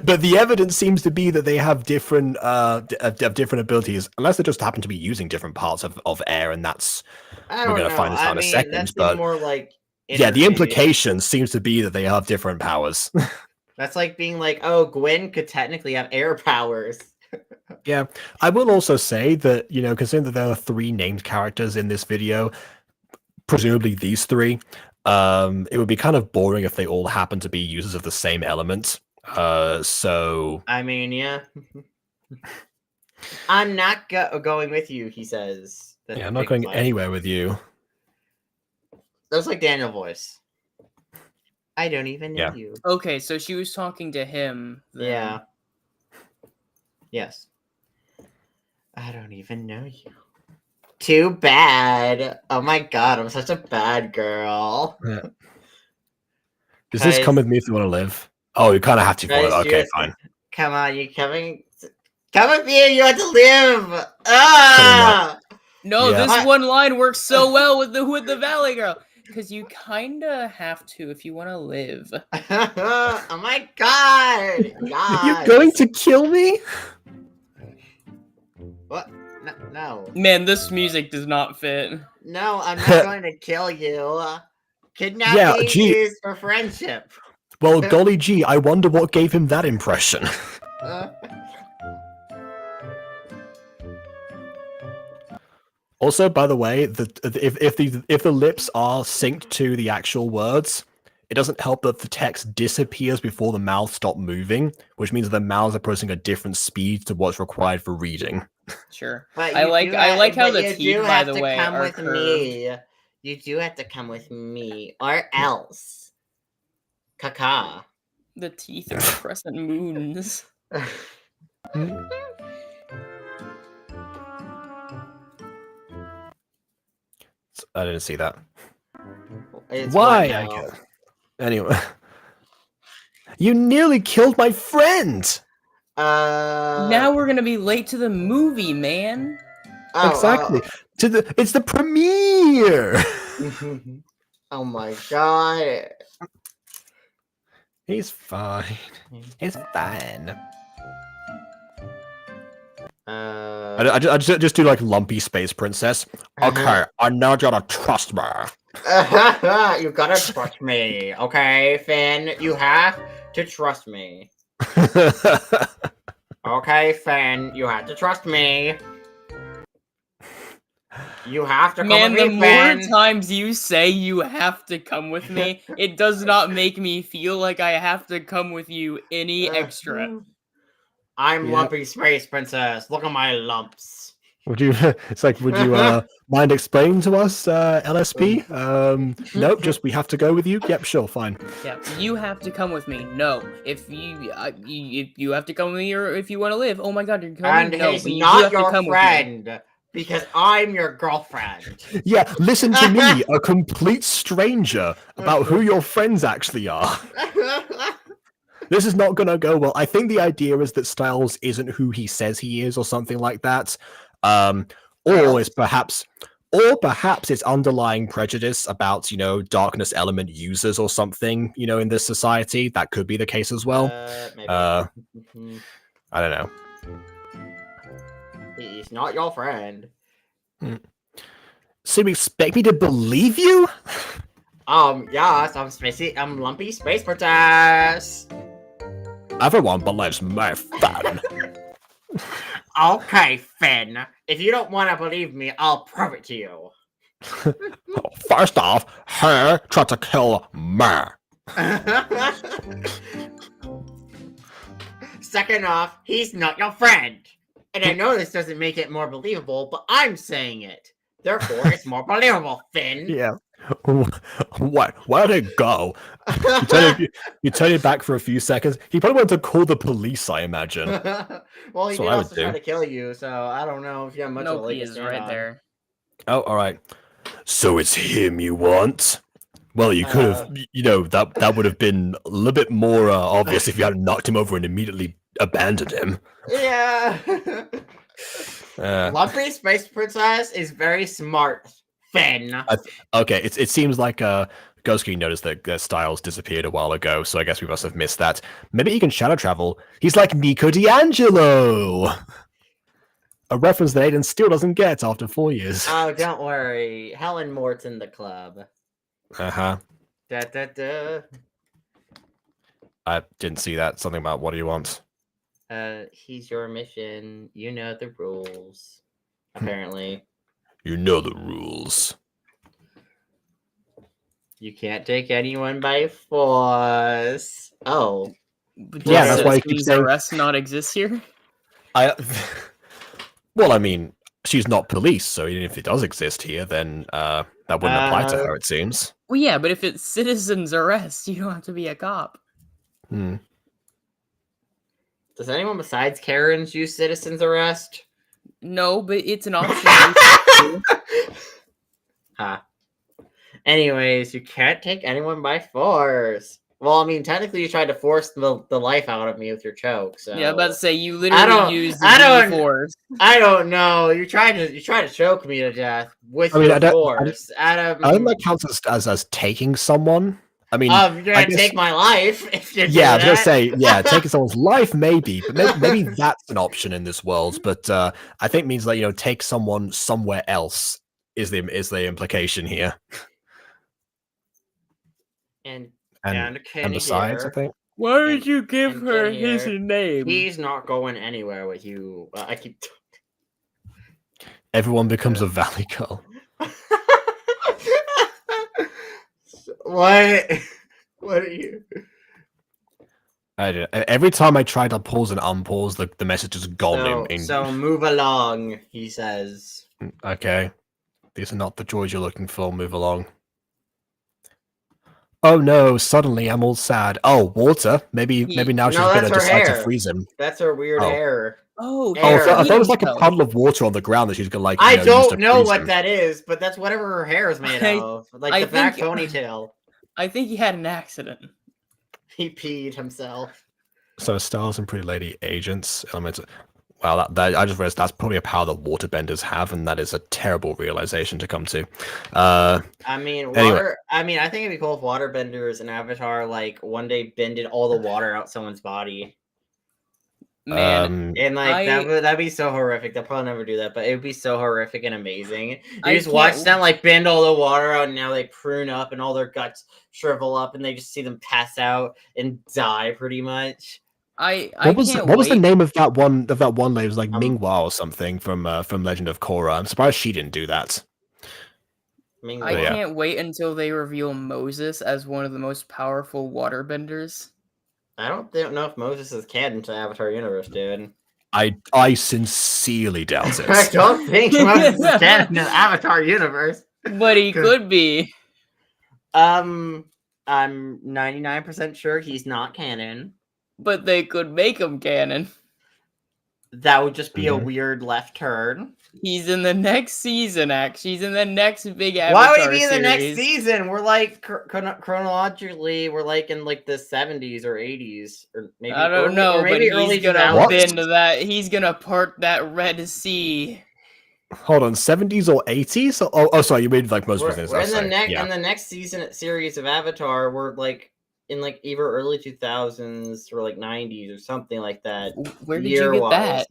A: But the evidence seems to be that they have different abilities, unless they just happen to be using different parts of air, and that's we're gonna find this out in a second. But
B: more like
A: yeah, the implication seems to be that they have different powers.
B: That's like being like, oh, Gwen could technically have air powers.
A: Yeah, I will also say that, considering that there are 3 named characters in this video, presumably these 3, it would be kind of boring if they all happen to be users of the same element. So
B: I mean, yeah. I'm not going with you, he says.
A: yeah, I'm not going anywhere with you.
B: That's like Daniel voice. I don't even know you.
C: Okay, so she was talking to him. Then.
B: Yeah. Yes. I don't even know you. Too bad. Oh my god, I'm such a bad girl.
A: Yeah. Does this come with me if you want to live? Oh, you kind of have to. Okay, fine.
B: Come on, you coming? Come with me. You have to live. Ah!
C: No, this one line works so well with the Valley Girl. Because you kinda have to if you want to live.
B: Oh my god!
A: You're going to kill me?
B: What? No.
C: Man, this music does not fit.
B: No, I'm not going to kill you. Kidnapping is for friendship.
A: Well, golly gee, I wonder what gave him that impression. Also, by the way, if the lips are synced to the actual words, it doesn't help that the text disappears before the mouths stop moving, which means the mouths are processing at different speeds to what's required for reading.
C: Sure. I like how the teeth, by the way,
B: come
C: are
B: with
C: curved.
B: me. You do have to come with me, or else. Caca.
C: The teeth are crescent moons.
A: I didn't see that.
B: It's
A: Why? Anyway. You nearly killed my friend!
C: Now we're gonna be late to the movie, man.
A: Exactly. It's the premiere!
B: Oh my god.
A: He's fine. He's fine. I just do like lumpy space princess. Okay, I know you gotta trust me.
B: You gotta trust me, okay, Finn? You have to trust me. Okay, Finn, you have to trust me. You have to come with me,
C: Man, the
B: Finn.
C: more times you say you have to come with me, it does not make me feel like I have to come with you any extra.
B: I'm Lumpy Space Princess. Look at my lumps.
A: Would you mind explaining to us, LSP? Nope, just we have to go with you? Yep, sure, fine.
C: Yeah, you have to come with me. No. If you have to come with me or if you want to live. Oh my god, you're coming?
B: And
C: no,
B: he's
C: but you
B: not
C: have to
B: your
C: come
B: friend. Because I'm your girlfriend.
A: Yeah, listen to me, a complete stranger, about who your friends actually are. This is not gonna go well. I think the idea is that Styles isn't who he says he is, or something like that. Or perhaps it's underlying prejudice about, darkness element users or something, in this society. That could be the case as well.
B: Maybe.
A: I don't know.
B: He's not your friend.
A: So you expect me to believe you?
B: Yes, I'm Lumpy Space Princess.
A: Everyone believes my fun.
B: Okay, Finn. If you don't want to believe me, I'll prove it to you.
A: First off, he tried to kill me.
B: Second off, he's not your friend. And I know this doesn't make it more believable, but I'm saying it. Therefore, it's more believable, Finn.
A: Yeah. What? Where'd it go? You turn it back for a few seconds. He probably went to call the police, I imagine.
B: Well, he did also try to kill you, so I don't know if you have much of a leg to stand
C: right
B: on.
C: there.
A: Oh, all right. So it's him you want? Well, you could have, that would have been a little bit more obvious if you hadn't knocked him over and immediately abandoned him.
B: Yeah. Lumpy Space Princess is very smart, Finn.
A: Okay, it seems like Ghost noticed that Styles disappeared a while ago, so I guess we must have missed that. Maybe he can shadow travel. He's like Nico D'Angelo! A reference that Aiden still doesn't get after 4 years.
B: Oh, don't worry. Helen Moore's in the club.
A: Uh-huh.
B: Da, da, da.
A: I didn't see that. Something about what do you want?
B: He's your mission. You know the rules. Apparently.
A: You know the rules.
B: You can't take anyone by force. Oh.
C: But
A: Yeah,
C: does
A: that's why I keep
C: citizens
A: saying-
C: arrest not exist here?
A: Well, I mean, she's not police, so even if it does exist here, then that wouldn't apply to her, it seems.
C: Well, yeah, but if it's citizens arrest, you don't have to be a cop.
A: Hmm.
B: Does anyone besides Karens use citizens arrest?
C: No, but it's an option.
B: Huh. Anyways, you can't take anyone by force. Well, I mean, technically, you tried to force the life out of me with your choke. So
C: Yeah, I'm about to say you
B: I
C: literally
B: don't-
C: used
B: I
C: the
B: don't-
C: force.
B: I don't know. You tried to choke me to death with
A: I mean,
B: your
A: I don't-
B: force. Adam,
A: I don't like counts as taking someone. I mean,
B: you're gonna
A: I guess-
B: take my life if you do
A: yeah, I was gonna
B: that.
A: say, yeah, taking someone's life, maybe, but maybe that's an option in this world. But I think it means like take someone somewhere else is the implication here.
B: And
A: And
B: Kenny
A: besides,
B: here,
A: I think
C: Why
B: And-
C: would you give
B: and
C: her
B: Kenny
C: his
B: here,
C: name?
B: he's not going anywhere with you. I keep.
A: everyone becomes a valley girl.
B: What? What are you?
A: I don't know. Every time I try to pause and unpause, the message is gone.
B: So move along, he says.
A: Okay, these are not the joys you're looking for. Move along. Oh no! Suddenly I'm all sad. Oh, water. Maybe now she's
B: No,
A: gonna
B: that's her
A: decide to
B: hair.
A: freeze him.
B: That's her weird
A: Oh.
B: hair.
C: Oh,
A: Oh, I thought it was like a
C: Heating
A: puddle of water on the ground that she's gonna like.
B: I
A: use to
B: don't know
A: freeze
B: what
A: him.
B: that is, but that's whatever her hair is made of. Like
C: I
B: the back
C: think-
B: ponytail.
C: I think he had an accident.
B: He peed himself.
A: So stars and pretty lady agents elements. Wow, that I just realized that's probably a power that waterbenders have, and that is a terrible realization to come to.
B: I mean,
A: Anyway.
B: water. I mean, I think it'd be cool if waterbenders and Avatar like one day bended all the water out someone's body,
C: Man,
B: and like
C: I-
B: that'd be so horrific. They'll probably never do that, but it would be so horrific and amazing. You
C: I
B: just watch
C: can't-
B: them like bend all the water out, and now they prune up, and all their guts shrivel up, and they just see them pass out and die pretty much.
C: I
A: what was
C: can't
A: the
C: wait.
A: name of that one lady? It was like
B: Um,
A: Minghua or something from Legend of Korra. I'm surprised she didn't do that.
B: I mean,
C: I
A: yeah.
C: can't wait until they reveal Moses as one of the most powerful waterbenders.
B: I don't know if Moses is canon to Avatar universe, dude.
A: I sincerely doubt
B: I
A: it.
B: don't think Moses is canon to Avatar universe.
C: But he could be.
B: I'm 99% sure he's not canon.
C: But they could make him canon.
B: That would just be a
A: Mhm.
B: weird left turn.
C: He's in the next season, actually. He's in the next big Avatar
B: Why would he be in the next
C: series.
B: season? We're like chronologically, we're like in like the 70s or 80s, or maybe
C: I don't
B: early,
C: know,
B: or
C: but
B: maybe early
C: he's gonna
B: 2000s.
A: What?
C: bend that. He's gonna part that Red Sea.
A: Hold on, 70s or 80s? Oh, sorry, you mean like most
B: We're,
A: business.
B: we're in the next season series of Avatar. We're like in like either early 2000s or like 90s or something like that.
C: Where did you get
B: year-wise.
C: that?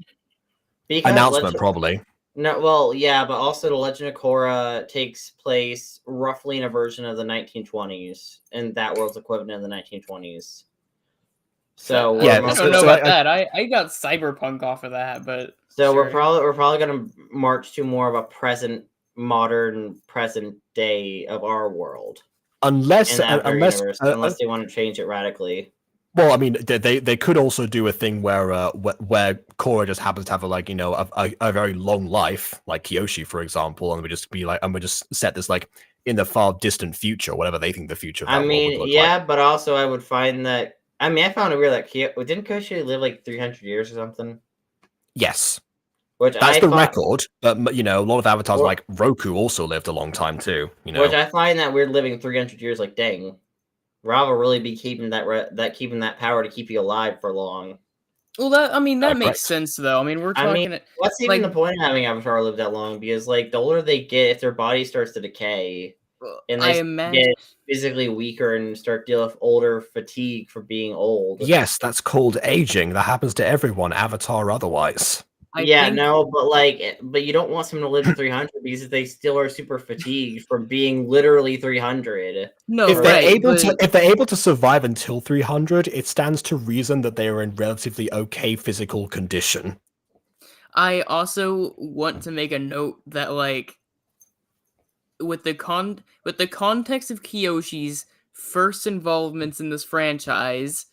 B: Because
A: Announcement, probably.
B: No, well, yeah, but also the Legend of Korra takes place roughly in a version of the 1920s, and that world's equivalent of the 1920s. So
A: Yeah,
C: I
B: we're
C: don't
A: so-
C: know
A: so
C: about
A: I-
C: that. I got cyberpunk off of that, but
B: so
C: sure.
B: we're probably gonna march to more of a present day of our world
A: Unless,
B: in Avatar
A: unless,
B: universe, unless they want to change it radically.
A: well, I mean, they could also do a thing where Korra just happens to have a very long life, like Kyoshi, for example, and we just be like, and we just set this like in the far distant future, whatever they think the future of that
B: I
A: world would
B: mean,
A: look
B: yeah,
A: like.
B: but also I would find that. I mean, I found it weird that didn't Kyoshi live like 300 years or something?
A: Yes,
B: Which
A: that's
B: I
A: the
B: thought-
A: record. But a lot of avatars
B: Well-
A: like Roku also lived a long time too.
B: Which I find that weird living 300 years. Like, dang, Rob will really be keeping that power to keep you alive for long.
C: Well, that that
A: correct.
C: makes sense though. I mean, we're
B: I
C: talking.
B: mean, what's even
C: like-
B: the point of having Avatar live that long? Because like the older they get, if their body starts to decay and
C: I
B: they
C: imagine.
B: get physically weaker and start dealing with older fatigue for being old.
A: Yes, that's called aging. That happens to everyone, avatar or otherwise.
B: Yeah,
C: think
B: no, but you don't want someone to live to 300 because they still are super fatigued from being literally 300.
C: no,
A: If they're
C: right,
A: able
C: but
A: to, if they're able to survive until 300, it stands to reason that they are in relatively okay physical condition.
C: I also want to make a note that like with the context of Kiyoshi's first involvements in this franchise,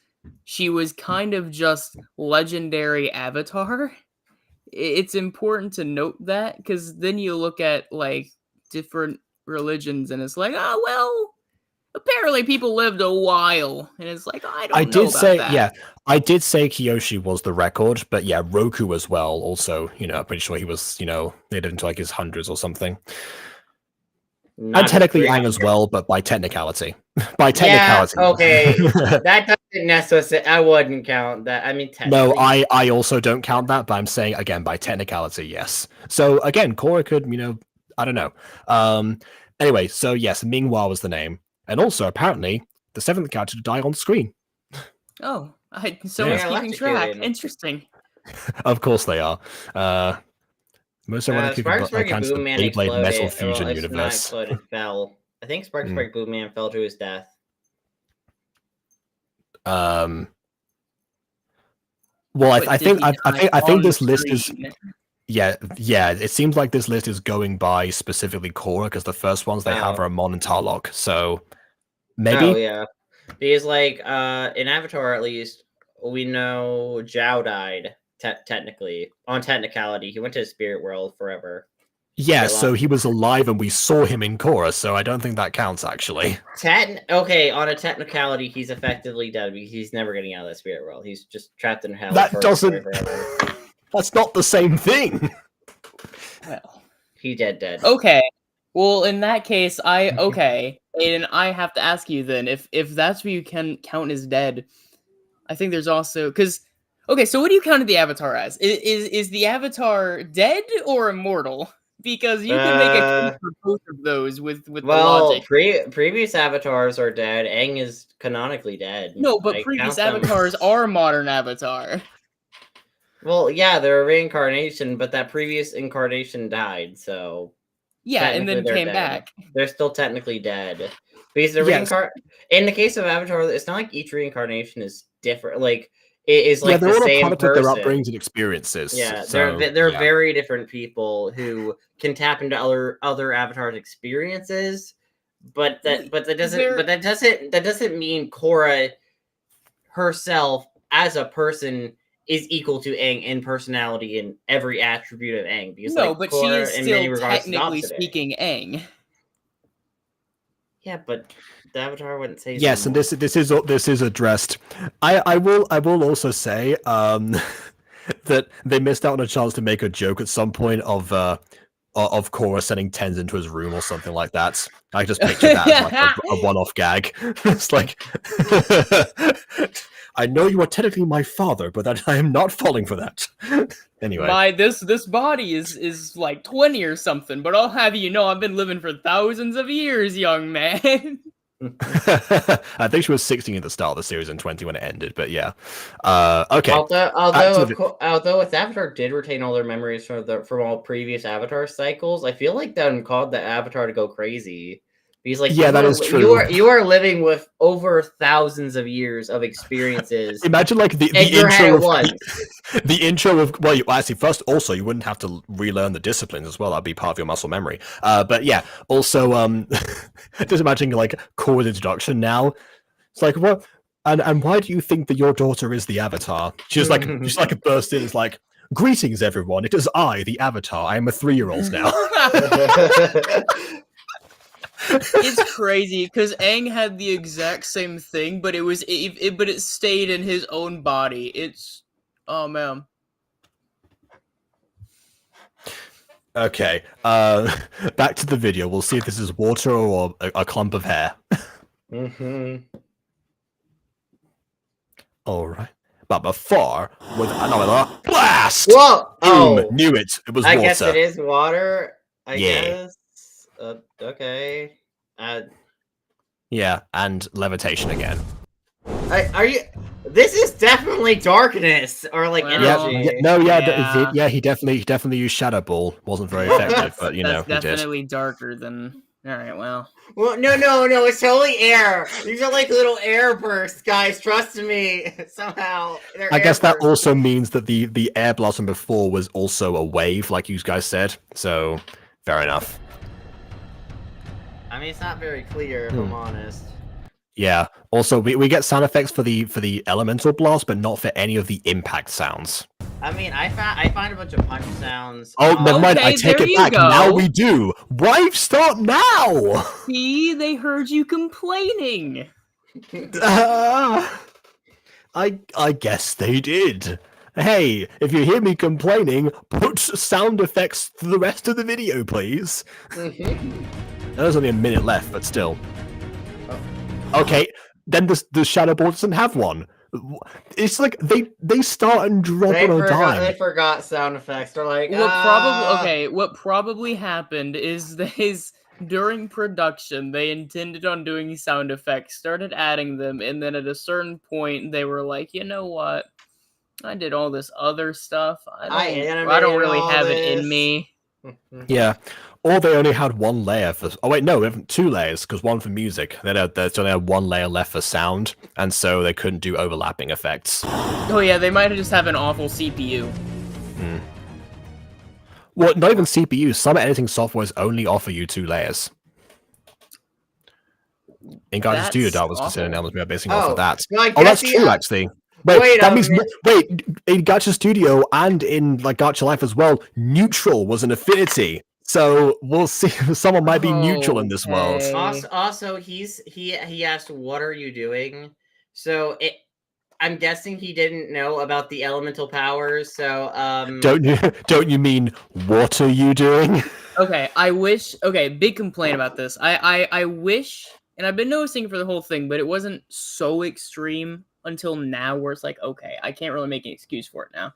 C: she was kind of just legendary avatar. It's important to note that because then you look at like different religions and it's like, oh well, apparently people lived a while, and it's like I
A: I
C: don't know
A: did
C: about
A: say,
C: that.
A: yeah, I did say Kiyoshi was the record, but yeah, Roku as well. Also, I'm pretty sure he was, they did into like his hundreds or something. And
B: Not just
A: technically Aang
B: 300.
A: as well, but by technicality. By
B: Yeah,
A: technicality.
B: okay. That doesn't necessarily. I wouldn't count that. I mean,
A: No,
B: technically.
A: I also don't count that, but I'm saying again by technicality, yes. So again, Korra could, I don't know. Anyway, so yes, Minghua was the name, and also apparently the seventh character to die on screen.
C: Oh,
A: Yeah.
C: someone's
B: They got
C: keeping track.
B: electrocuted.
C: Interesting.
A: Of course they are. Most ironically,
B: Sparks Sparky
A: accounts the
B: Boom Man
A: Beyblade Metal
B: exploded. Well,
A: Fusion
B: it's not
A: universe.
B: exploded. Fell. I think Sparks Sparky Boom Man fell to his death.
A: Well,
C: But
A: I
C: did
A: think
C: he
A: I
C: die
A: think
C: on
A: this list is
C: screen?
A: yeah. It seems like this list is going by specifically Korra because the first ones they have
B: Oh.
A: are Amon and Tarlok. So
B: Oh
A: maybe
B: yeah, because like in Avatar at least we know Zhao died technically on technicality. He went to the spirit world forever.
A: yeah.
B: Get
A: So
B: lost.
A: he was alive and we saw him in Korra. So I don't think that counts actually.
B: Okay, on a technicality, he's effectively dead because he's never getting out of the spirit world. He's just trapped in hell
A: That
B: for
A: doesn't.
B: forever.
A: That's not the same thing.
C: Well,
B: He dead.
C: okay. Well, in that case, okay, and I have to ask you then if that's what you can count as dead. I think there's also because okay, so what do you count the Avatar as? Is the Avatar dead or immortal? Because you can make a case for both of those with the
B: Well,
C: logic.
B: previous avatars are dead. Aang is canonically dead.
C: No, but
B: I
C: previous
B: count them.
C: avatars are modern Avatar.
B: Well, yeah, they're a reincarnation, but that previous incarnation died, so
C: Yeah, and
B: technically
C: then
B: they're
C: came
B: dead.
C: back.
B: They're still technically dead. Because the
A: Yes.
B: in the case of Avatar, it's not like each reincarnation is different. Like it is like
A: they're
B: the
A: all a
B: same
A: product of their
B: person.
A: upbringings and experiences.
B: Yeah,
A: so,
B: they're
A: yeah.
B: very different people who can tap into other avatars' experiences, but that doesn't mean Korra herself as a person is equal to Aang in personality in every attribute of Aang. Because
C: No,
B: like
C: but she
B: Korra
C: is
B: in many
C: still
B: regards is the
C: technically
B: opposite of Aang.
C: speaking Aang.
B: Yeah, but the Avatar wouldn't say
A: Yes, and this is addressed. I will also say that they missed out on a chance to make a joke at some point of Korra sending Tens into his room or something like that. I just picture that as like a one-off gag. It's like I know you are technically my father, but that I am not falling for that. Anyway.
C: This body is like 20 or something, but I'll have you know I've been living for thousands of years, young man.
A: I think she was 16 at the start of the series and 20 when it ended, but yeah. Okay.
B: Although if Avatar did retain all their memories from all previous Avatar cycles, I feel like that would cause the Avatar to go crazy. Because like
A: that is true.
B: You are living with over thousands of years of experiences.
A: Imagine like the intro of the intro of actually first also you wouldn't have to relearn the disciplines as well. That'd be part of your muscle memory. But yeah, also just imagine like Korra's introduction now. It's like what and why do you think that your daughter is the Avatar? She's like burst in. It's like greetings everyone. It is I, the Avatar. I am a 3-year-old now.
C: It's crazy because Aang had the exact same thing, but it stayed in his own body. It's oh man.
A: Okay. Back to the video. We'll see if this is water or a clump of hair. All right. But before, with another blast.
B: Whoa!
A: Boom! Knew it. It was water.
B: I guess it is water. I
A: Yeah.
B: guess. Okay.
A: Yeah, and levitation again.
B: Are you? This is definitely darkness or like
C: Well,
A: Yeah,
B: energy.
A: he definitely used Shadow Ball. Wasn't very effective, but you know,
C: that's
A: he did.
C: definitely darker than. All right, well.
B: Well, no, it's totally air. These are like little air bursts, guys. Trust me. Somehow, they're
A: I guess
B: air
A: that
B: bursts.
A: also means that the air blossom before was also a wave, like you guys said. So, fair enough.
B: I mean, it's not very clear if I'm honest.
A: Yeah. Also, we get sound effects for the elemental blast, but not for any of the impact sounds.
B: I mean, I find a bunch of punch sounds.
A: Oh, never mind. I
C: Okay,
A: take
C: there
A: it
C: you
A: back. Now
C: go.
A: we do. Why start now?
C: See, they heard you complaining.
A: I guess they did. Hey, if you hear me complaining, put sound effects to the rest of the video, please. There's only a minute left, but still. Okay, then the Shadow Ball doesn't have one. It's like they start and drop on a dime.
B: They forgot sound effects. They're like,
C: What probably happened is during production they intended on doing sound effects, started adding them, and then at a certain point they were like, you know what? I did all this other stuff. I don't really have it in me.
A: Yeah. Or they only had one layer for. Oh wait, no, we have two layers because one for music. They only had one layer left for sound, and so they couldn't do overlapping effects.
C: Oh yeah, they might have just have an awful CPU.
A: Well, not even CPU. Some editing softwares only offer you two layers. In Gacha Studio, that was considered we are basing off of that.
B: Well,
A: that's true, actually. Wait, that means in Gacha Studio and in like Gacha Life as well, neutral was an affinity. So we'll see. Someone might be neutral in this world.
B: Also, he asked, "What are you doing?" So I'm guessing he didn't know about the elemental powers. So
A: don't you mean what are you doing?
C: Okay, I wish. Okay, big complaint about this. I wish, and I've been noticing for the whole thing, but it wasn't so extreme until now, where it's like, okay, I can't really make an excuse for it now.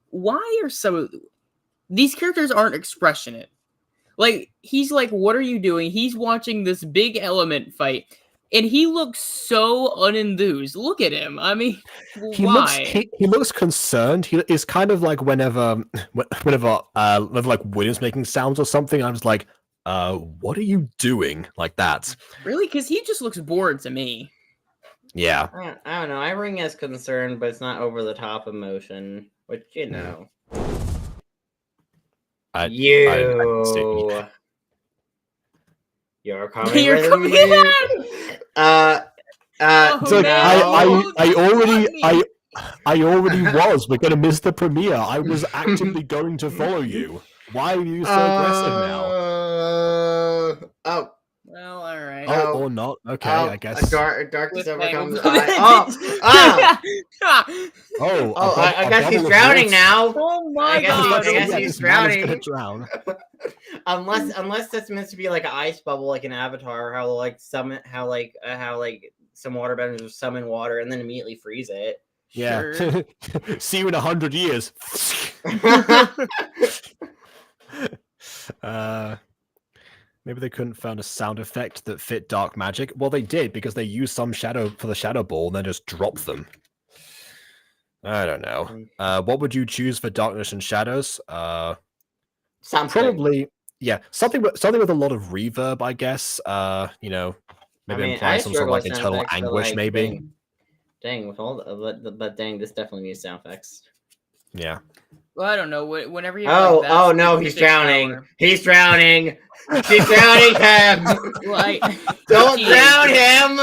C: Why are these characters aren't expressionate? Like, he's like, what are you doing? He's watching this big element fight, and he looks so unenthused. Look at him. I mean, why?
A: He looks concerned. He is kind of like whenever like William's making sounds or something, I'm just like, what are you doing? Like that.
C: Really? Because he just looks bored to me.
A: Yeah.
B: I don't know. I ring as concerned, but it's not over the top emotion, which you know. You're coming with me.
A: I already was. We're gonna miss the premiere. I was actively going to follow you. Why are you so aggressive now?
C: Well, all right.
A: Oh, or not. Okay, I guess.
B: Darkness overcomes.
A: I
B: guess he's drowning now.
C: Oh my god!
B: I guess he's drowning.
A: Drown.
B: Unless that's meant to be like an ice bubble, like an Avatar, how some waterbenders summon water and then immediately freeze it.
A: Yeah.
C: Sure.
A: See you in 100 years. Maybe they couldn't find a sound effect that fit dark magic. Well, they did because they used some shadow for the shadow ball and then just dropped them. I don't know. What would you choose for darkness and shadows? Probably, yeah, something with a lot of reverb, I guess. Maybe implying some sort of like internal anguish, maybe.
B: Dang, with all but dang, this definitely needs sound effects.
A: Yeah.
C: Well, I don't know. Whenever you.
B: Oh no, he's drowning. Power. He's drowning. She's drowning him. Don't drown him.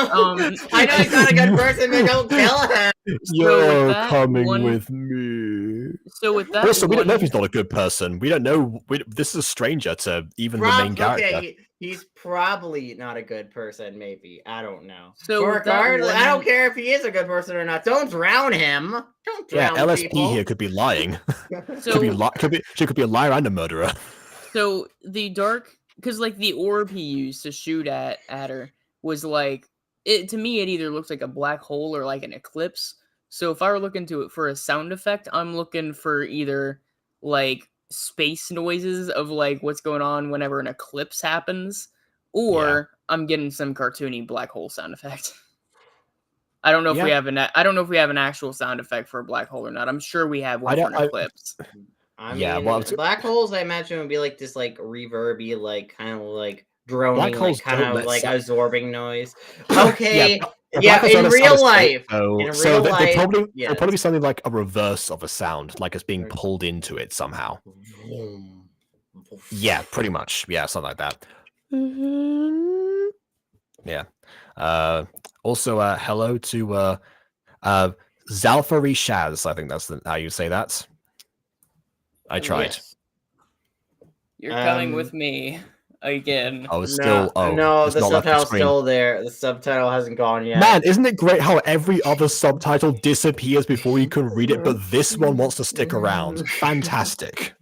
B: I know he's not a good person, but don't kill him.
A: You're coming with me.
C: So with that,
A: also, we don't know if he's not a good person. We don't know. This is a stranger to even the main character.
B: Okay, he's probably not a good person. Maybe, I don't know.
C: So
B: regardless, I don't care if he is a good person or not. Don't drown him. Don't drown
A: LSP
B: people.
A: Here could be lying.
C: So,
A: she could be a liar and a murderer.
C: So the dark, because like the orb he used to shoot at her was like to me it either looks like a black hole or like an eclipse. So if I were looking to it for a sound effect, I'm looking for either like space noises of like what's going on whenever an eclipse happens, or I'm getting some cartoony black hole sound effect. I don't know if
A: Yeah.
C: we have I don't know if we have an actual sound effect for a black hole or not. I'm sure we have one for an eclipse.
B: I
A: Yeah,
B: mean,
A: well,
B: black holes, I imagine, would be like this, like reverby, like kind of like droning,
A: Black
B: like
A: holes
B: kind
A: don't
B: of
A: let
B: like
A: sound-
B: absorbing noise. Okay,
A: black
B: yeah,
A: holes don't
B: in
A: let sound
B: real
A: escape,
B: life,
A: so they'll
B: life,
A: probably
B: yes.
A: it'll probably be something like a reverse of a sound, like it's being pulled into it somehow. Yeah, pretty much. Yeah, something like that. Yeah. Also, hello to Zalfari Shaz. I think that's how you say that. I tried.
B: Yes.
C: You're coming with me again.
A: Oh, it's still.
B: No,
A: it's
B: the
A: not left the
B: subtitle's
A: screen.
B: still there. The subtitle hasn't gone yet.
A: Man, isn't it great how every other subtitle disappears before you can read it, but this one wants to stick around? Fantastic.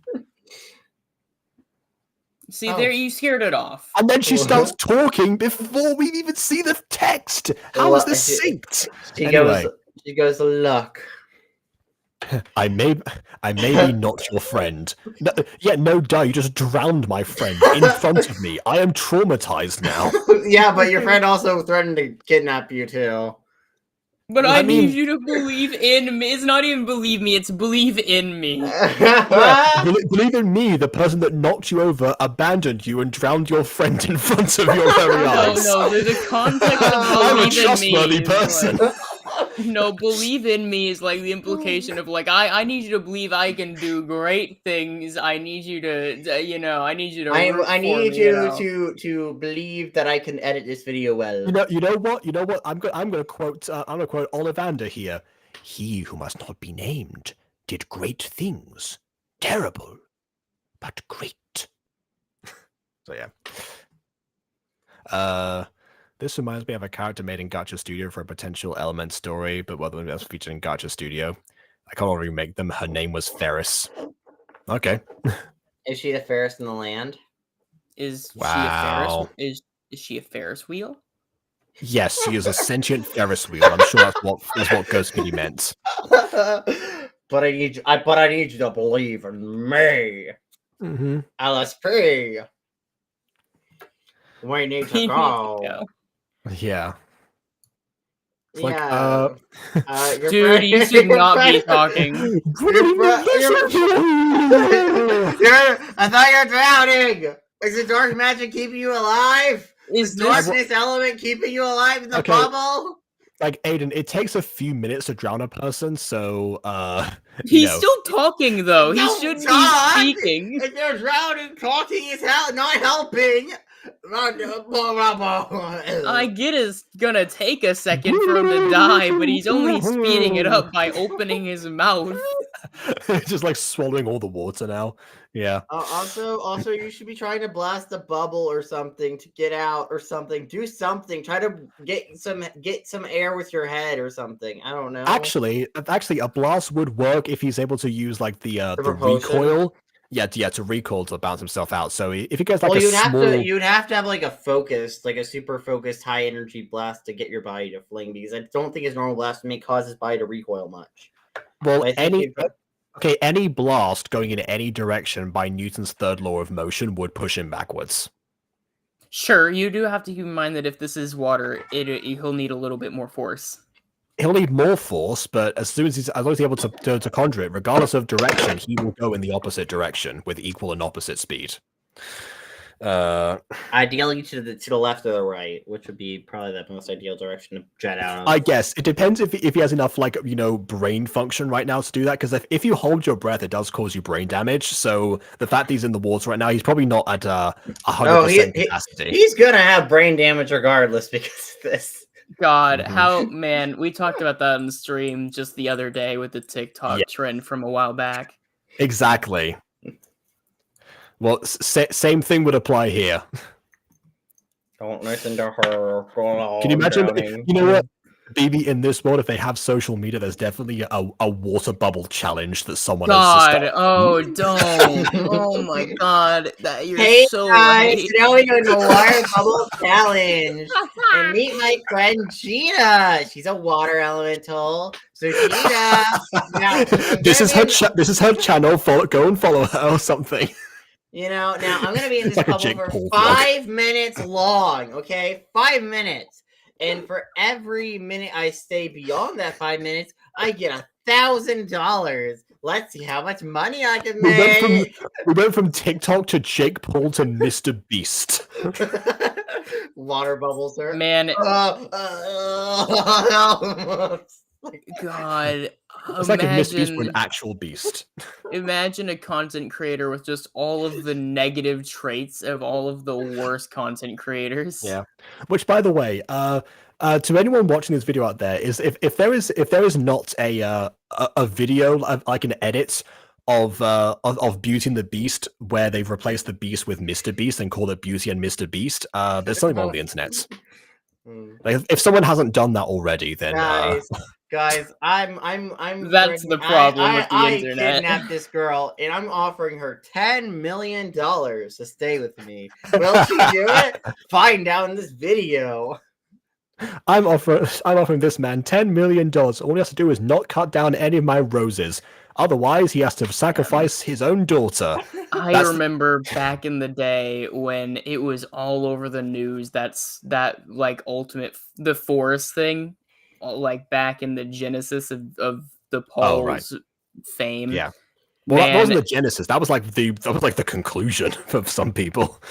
C: See, there you scared it off.
A: And then she starts talking before we even see the text. How is this synced?
B: She goes, look.
A: I may be not your friend. No, duh, you just drowned my friend in front of me. I am traumatized now.
B: Yeah, but your friend also threatened to kidnap you too.
C: But I need you to believe in me. It's not even believe me, it's believe in me.
A: Yeah, believe in me, the person that knocked you over, abandoned you, and drowned your friend in front of your very eyes.
C: No, the context of
A: I'm a
C: believe in me
A: trustworthy
C: is
A: person.
C: like, no, believe in me is like the implication of like I need you to believe I can do great things. I need you to I need you to
B: I need you to believe that I can edit this video well.
A: You know what? I'm gonna quote Ollivander here. He who must not be named did great things. Terrible, but great. So yeah. This reminds me of a character made in Gacha Studio for a potential Element story, but whether it was featured in Gacha Studio. I can't remake them. Her name was Ferris. Okay.
B: Is she the fairest in the land?
C: Is she a Ferris? Is she a Ferris wheel?
A: Yes, she is a sentient Ferris wheel. I'm sure that's what Ghost Kitty meant.
B: But I need you to believe in me.
A: Mm-hmm.
B: LSP. We need to go.
A: Yeah. It's
B: like,
C: dude, you should not be talking.
B: I thought you're drowning. Is the dark magic keeping you alive? Is the darkness element keeping you alive in the bubble?
A: Like, Aiden, it takes a few minutes to drown a person, so,
C: He's still talking, though. He should be speaking.
B: If you're drowning, talking is not helping.
C: I get it's gonna take a second for him to die, but he's only speeding it up by opening his mouth.
A: Just like swallowing all the water now. Yeah.
B: Also, you should be trying to blast a bubble or something to get out or something. Do something. Try to get some air with your head or something. I don't know.
A: Actually, a blast would work if he's able to use like the recoil. Yeah, to recoil to bounce himself out. So if he gets like
B: you'd have to have like a focused, like a super focused high energy blast to get your body to fling, because I don't think his normal blast may cause his body to recoil much.
A: Well, any blast going in any direction by Newton's third law of motion would push him backwards.
C: Sure, you do have to keep in mind that if this is water, he'll need a little bit more force.
A: He'll need more force, but as long as he's able to conjure it, regardless of direction, he will go in the opposite direction with equal and opposite speed.
B: Ideally to the left or the right, which would be probably the most ideal direction to jet out of.
A: I guess it depends if he has enough brain function right now to do that, because if you hold your breath, it does cause you brain damage. So the fact that he's in the water right now, he's probably not at 100% capacity.
B: He's gonna have brain damage regardless because of this.
C: God, man, we talked about that on the stream just the other day with the TikTok trend from a while back.
A: Exactly. Well, same thing would apply here.
B: Don't listen to her.
A: Can you imagine? You know what? Maybe in this world, if they have social media, there's definitely a water bubble challenge that someone
C: God, oh, don't. Oh my God.
B: You're so guys, right. Today we're doing the water bubble challenge. And meet my friend Gina. She's a water elemental. So Gina.
A: This is her channel. Go and follow her or something.
B: Now I'm going to be in this bubble for 5 minutes long, okay? 5 minutes. and for every minute I stay beyond that 5 minutes, I get $1,000. Let's see how much money I can make.
A: We went from TikTok to Jake Paul to Mr. Beast.
B: Water bubbles, sir.
C: Man,
B: Like,
C: God,
A: It's like if Mr. Beast were an
C: imagine
A: actual beast.
C: imagine a content creator with just all of the negative traits of all of the worst content creators.
A: Yeah. Which, by the way, to anyone watching this video out there, is if there is not a video like an edit of Beauty and the Beast where they've replaced the Beast with Mr. Beast and called it Beauty and Mr. Beast, there's something wrong with the internet. Like if someone hasn't done that already, then
B: guys, I'm
C: That's the problem with the internet.
B: I kidnapped this girl and I'm offering her $10 million to stay with me. Will she do it? Find out in this video.
A: I'm offering this man $10 million. All he has to do is not cut down any of my roses. Otherwise, he has to sacrifice his own daughter.
C: I remember back in the day when it was all over the news. That like ultimate the forest thing, like back in the genesis of the Paul's fame.
A: Yeah. Well, that wasn't the genesis. That was like the conclusion for some people.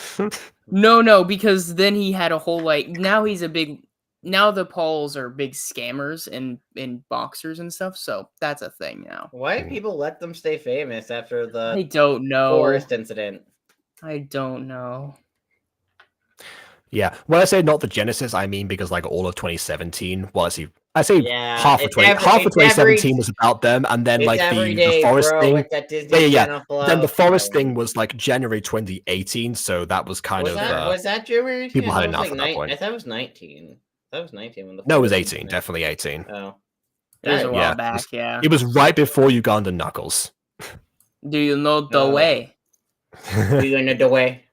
C: No, because then he had a whole now the Pauls are big scammers in boxers and stuff, so that's a thing now.
B: Why do people let them stay famous after
C: I
B: the
C: don't know.
B: forest incident?
C: I don't know.
A: Yeah, when I say not the genesis, I mean because like all of 2017. Well, I say
B: Yeah,
A: half of 2017 was about them, and then like the forest thing. Yeah. Then the forest thing was like January 2018, so that was kind of
B: was that January?
A: people had enough at that point.
B: I thought it was 19. That was 19 when the
A: No, it was 18. Definitely 18.
B: Oh,
C: It was a while
A: Yeah,
C: back, yeah.
A: It was right before Uganda Knuckles.
C: Do you know the way?
B: We know the way.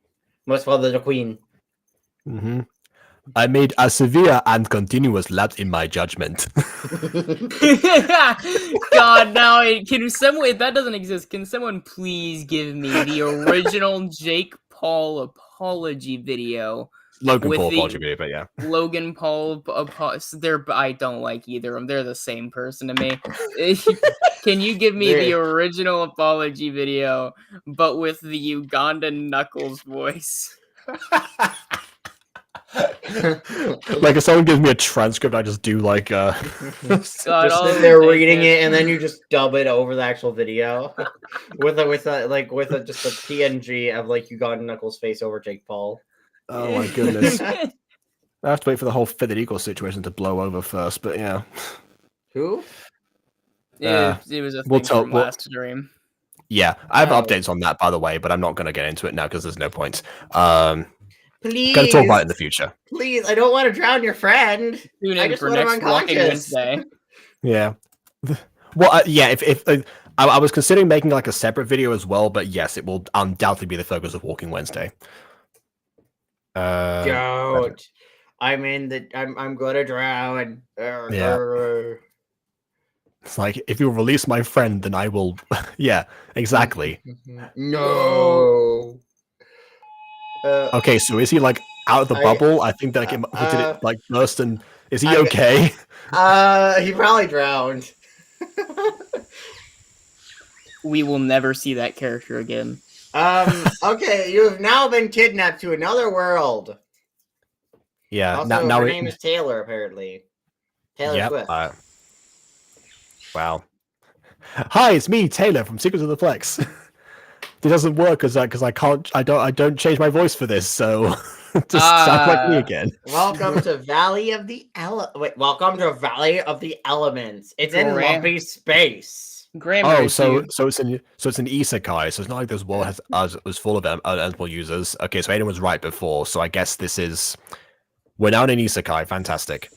B: Most follow the queen.
A: Mm-hmm. I made a severe and continuous lapse in my judgment.
C: God, now can someone? If that doesn't exist, can someone please give me the original Jake Paul apology video?
A: Logan Paul apology video, but yeah.
C: Logan Paul, I don't like either of them. They're the same person to me. Can you give me the original apology video, but with the Ugandan Knuckles voice?
A: Like if someone gives me a transcript, I just do like
B: just they're reading it and then you just dub it over the actual video with just a PNG of like Ugandan Knuckles face over Jake Paul.
A: Oh my goodness. I have to wait for the whole Federico situation to blow over first, but yeah.
B: Who?
C: It was a thing from last stream.
A: Yeah, I have updates on that, by the way, but I'm not going to get into it now because there's no point.
B: Please.
A: Gonna talk about it in the future.
B: Please, I don't want to drown your friend.
C: Tune in for next Walking Wednesday.
A: Yeah. Well, yeah. If I was considering making like a separate video as well, but yes, it will undoubtedly be the focus of Walking Wednesday.
B: Don't. I'm gonna drown.
A: Yeah. It's like if you release my friend, then I will. Yeah, exactly.
B: No.
A: Okay, so is he like out of the bubble? I think that did it like burst, and is he okay?
B: He probably drowned.
C: We will never see that character again.
B: Okay, you have now been kidnapped to another world.
A: Yeah.
B: Also, her name is Taylor, apparently. Taylor Swift.
A: Wow. Hi, it's me, Taylor from Secrets of the Plex. It doesn't work because I don't change my voice for this, so just sound like me again.
B: Welcome to Valley of the Welcome to Valley of the Elements. It's in lumpy space.
C: Grammar
A: so it's an isekai, so it's not like this world was full of eligible users. Okay, so Aiden was right before, so I guess we're now in an isekai. Fantastic.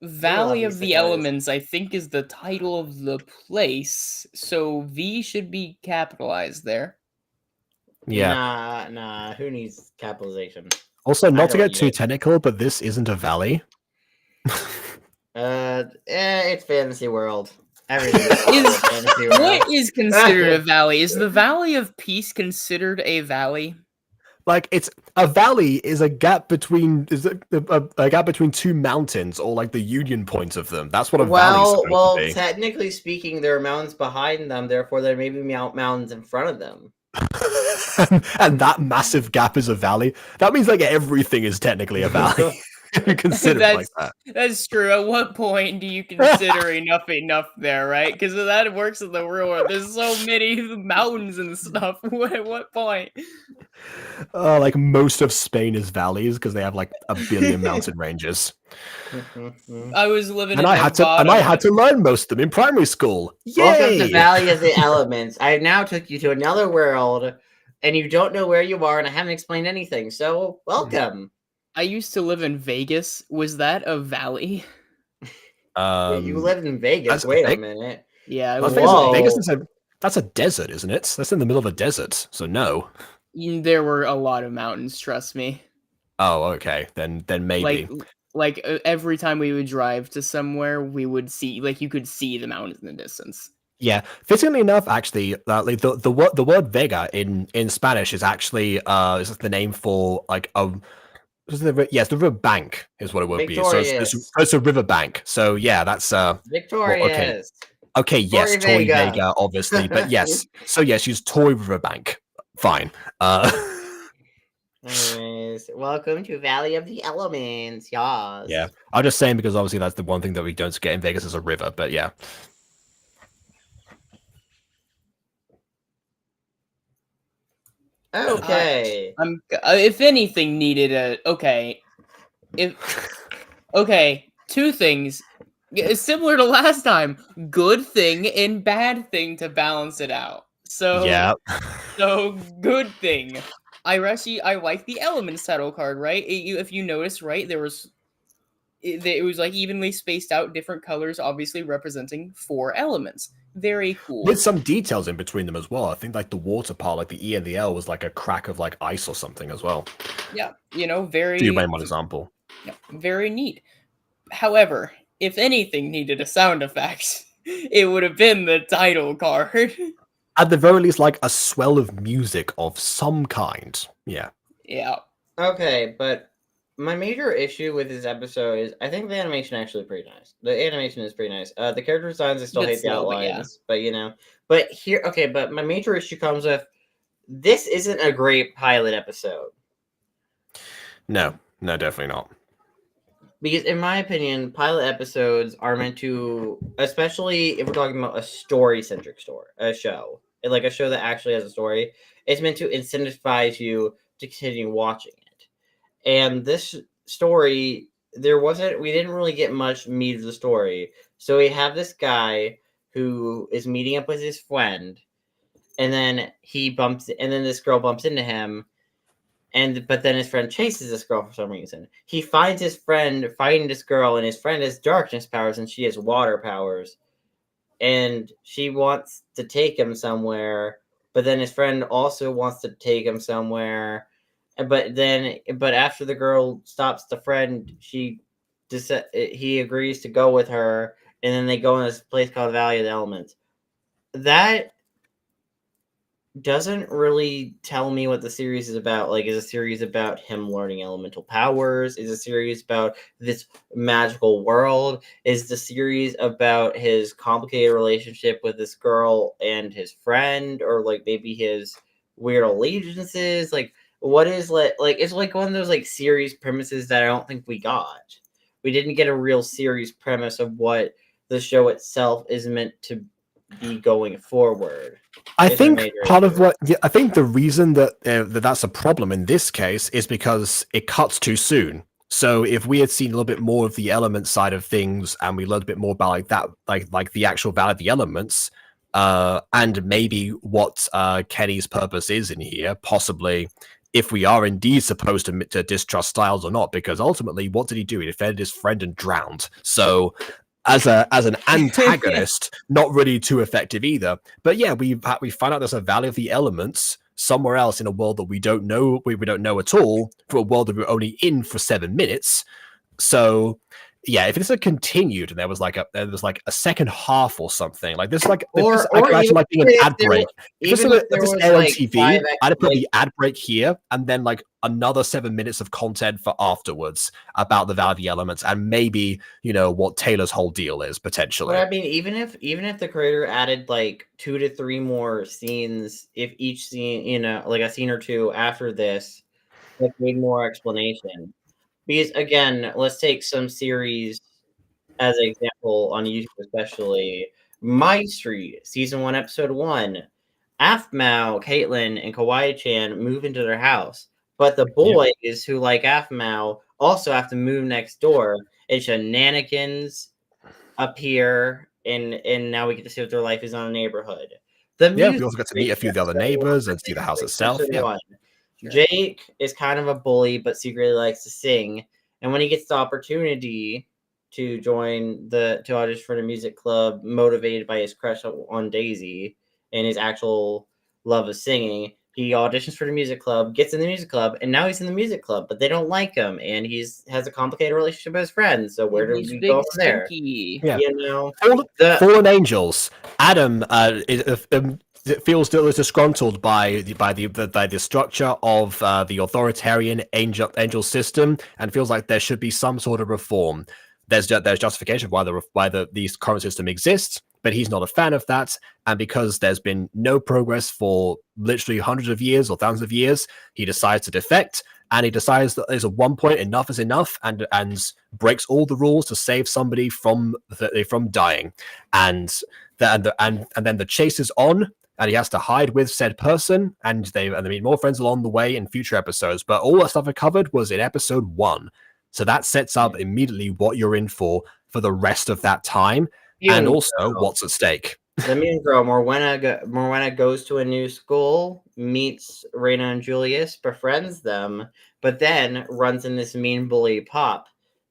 C: Valley of the Elements, I think, is the title of the place, so V should be capitalized there.
A: Yeah.
B: Nah. Who needs capitalization?
A: Also, not to get too technical, but this isn't a valley.
B: It's fantasy world. Everything is fantasy world.
C: What is considered a valley? Is the Valley of Peace considered a valley?
A: Like it's a valley is a gap between a gap between two mountains or like the union point of them. That's what a valley is supposed
B: Well,
A: to be.
B: technically speaking, there are mountains behind them. Therefore, there may be mountains in front of them.
A: And that massive gap is a valley. That means like everything is technically a valley. If you consider it like that.
C: That's true. At what point do you consider enough there, right? Because that works in the real world. There's so many mountains and stuff. At what point?
A: Like most of Spain is valleys because they have like a billion mountain ranges.
C: I was living
A: And
C: in
A: I had to learn most of them in primary school.
B: Welcome
A: Yay!
B: to Valley of the Elements. I now took you to another world, and you don't know where you are, and I haven't explained anything. So, welcome.
C: I used to live in Vegas. Was that a valley?
B: You lived in Vegas. Wait a minute.
C: Yeah,
A: Vegas that's a desert, isn't it? That's in the middle of a desert. So no.
C: There were a lot of mountains. Trust me.
A: Oh, okay. Then maybe.
C: Like every time we would drive to somewhere, we would see you could see the mountains in the distance.
A: Yeah, fittingly enough, actually, like the word Vega in Spanish is actually is the name for like yes, the river bank is what it would be. So it's a river bank. So yeah, that's
B: Victorious.
A: Okay, yes,
B: Torre
A: Torre
B: Vega.
A: Vega, obviously, but yes. So yes, use Torre River Bank. Fine.
B: Anyways, welcome to Valley of the Elements. Yas.
A: Yeah, I'm just saying because obviously that's the one thing that we don't get in Vegas is a river. But yeah.
B: Okay.
C: If anything needed two things similar to last time: good thing and bad thing to balance it out. So
A: yeah.
C: So good thing. I like the elements title card, right? If you notice, right, it was like evenly spaced out, different colors, obviously representing 4 elements. Very cool.
A: With some details in between them as well. I think like the water part, like the E and the L, was like a crack of like ice or something as well.
C: Yeah, very.
A: Do you mind one example?
C: Yeah, very neat. However, if anything needed a sound effect, it would have been the title card.
A: At the very least, like a swell of music of some kind. Yeah.
C: Yeah.
B: Okay, but my major issue with this episode is I think the animation actually pretty nice. The animation is pretty nice. The character designs, I still hate the outlines, but you know. But here, okay, but my major issue comes with this isn't a great pilot episode.
A: No, definitely not.
B: Because in my opinion, pilot episodes are meant to, especially if we're talking about a story-centric show, like a show that actually has a story, it's meant to incentivize you to continue watching it. And this story, we didn't really get much meat of the story. So we have this guy who is meeting up with his friend, and then this girl bumps into him. But then his friend chases this girl for some reason. He finds his friend fighting this girl, and his friend has darkness powers and she has water powers. And she wants to take him somewhere, but then his friend also wants to take him somewhere. But after the girl stops the friend, he agrees to go with her, and then they go in this place called Valley of the Elements. That doesn't really tell me what the series is about. Like, is a series about him learning elemental powers? Is a series about this magical world? Is the series about his complicated relationship with this girl and his friend? Or, like, maybe his weird allegiances? Like, what is, like, it's like one of those, like, series premises that I don't think we got. We didn't get a real series premise of what the show itself is meant to be going forward.
A: I think I think the reason that that's a problem in this case is because it cuts too soon. So if we had seen a little bit more of the element side of things, and we learned a bit more about like that, like the actual Valley of the Elements, and maybe what Kenny's purpose is in here, possibly if we are indeed supposed to distrust Styles or not, because ultimately, what did he do? He defended his friend and drowned. So as an antagonist, not really too effective either. But yeah, we find out there's a Valley of the Elements somewhere else in a world that we don't know at all, for a world that we're only in for 7 minutes. So yeah, if it's a continued and there was like a second half or something, like this, like
B: Or
A: this, I can imagine
B: even
A: like being an
B: if
A: ad
B: there,
A: break.
B: even if there
A: If this
B: was
A: aired on
B: like
A: TV, I'd have put
B: like
A: the ad break here and then like another 7 minutes of content for afterwards about the Valve elements and maybe what Taylor's whole deal is
B: But
A: potentially.
B: I mean, even if the creator added like 2 to 3 more scenes, if each scene, like a scene or two after this, like made more explanation. Because again, let's take some series as an example on YouTube, especially My Street, season 1, episode 1. Aphmau, Caitlyn, and Kawaii-chan move into their house, but the boys who like Aphmau also have to move next door, and shenanigans appear, and now we get to see what their life is on a neighborhood. The
A: Yeah, we
B: music
A: also got to meet a few of the other
B: episode one,
A: neighbors and see the house itself.
B: episode
A: Yeah.
B: 1.
C: Sure.
B: Jake is kind of a bully, but secretly likes to sing. And when he gets the opportunity to to audition for the music club, motivated by his crush on Daisy and his actual love of singing, he auditions for the music club, gets in the music club, and now he's in the music club, but they don't like him, and has a complicated relationship with his friends. So where do
C: He's
B: we
C: big
B: go from there?
C: stinky.
A: Yeah.
B: The
A: Fallen angels. Adam feels disgruntled by the structure of the authoritarian angel system and feels like there should be some sort of reform. There's justification for why these current system exists, but he's not a fan of that. And because there's been no progress for literally hundreds of years or thousands of years, he decides to defect. And he decides that there's at one point enough is enough, and breaks all the rules to save somebody from dying. And then the chase is on, and he has to hide with said person, and they meet more friends along the way in future episodes. But all that stuff I covered was in episode 1, so that sets up immediately what you're in for the rest of that time, and also what's at stake.
B: The mean girl, Morwenna goes to a new school, meets Reina and Julius, befriends them, but then runs in this mean bully Pop,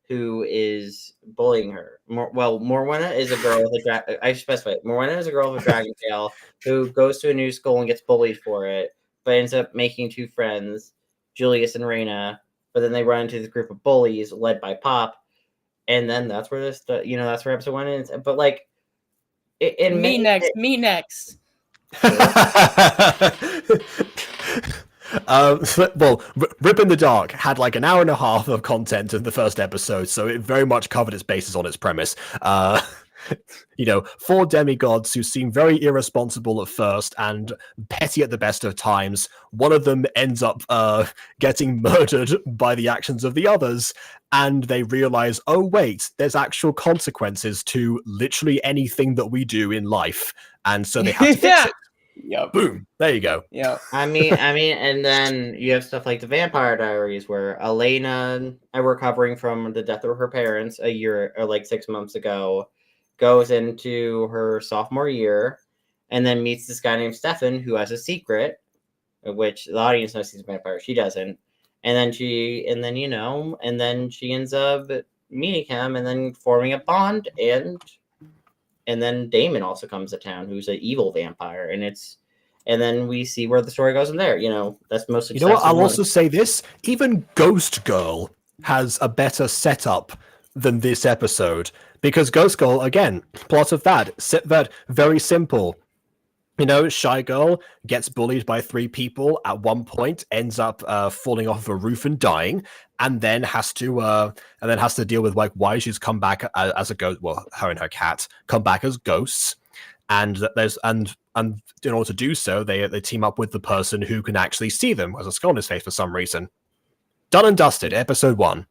B: who is bullying her. Morwenna is a girl with I specify. Morwenna is a girl with a dragon tail who goes to a new school and gets bullied for it, but ends up making 2 friends, Julius and Reina. But then they run into this group of bullies led by Pop, and then that's where that's where episode 1 ends. But like.
C: Me next.
A: Well, Rip in the Dark had like an hour and a half of content in the first episode, so it very much covered its bases on its premise. 4 demigods who seem very irresponsible at first and petty at the best of times. One of them ends up getting murdered by the actions of the others, and they realize, oh wait, there's actual consequences to literally anything that we do in life, and so they have to fix it.
C: Yep.
A: Boom. There you go.
C: Yeah.
B: I mean, and then you have stuff like the Vampire Diaries, where Elena, recovering from the death of her parents a year or like 6 months ago, goes into her sophomore year, and then meets this guy named Stefan who has a secret, which the audience knows he's a vampire. She doesn't, and then she ends up meeting him and then forming a bond, and then Damon also comes to town, who's an evil vampire, and then we see where the story goes from there. That's mostly.
A: You know what? I'll also say this: even Ghost Girl has a better setup than this episode, because Ghost Girl, again, plot of that very simple. Shy girl gets bullied by 3 people at one point, ends up falling off of a roof and dying, and then has to deal with like why she's come back as a ghost. Well, her and her cat come back as ghosts, and in order to do so, they team up with the person who can actually see them, as a skull on his face for some reason. Done and dusted. Episode 1.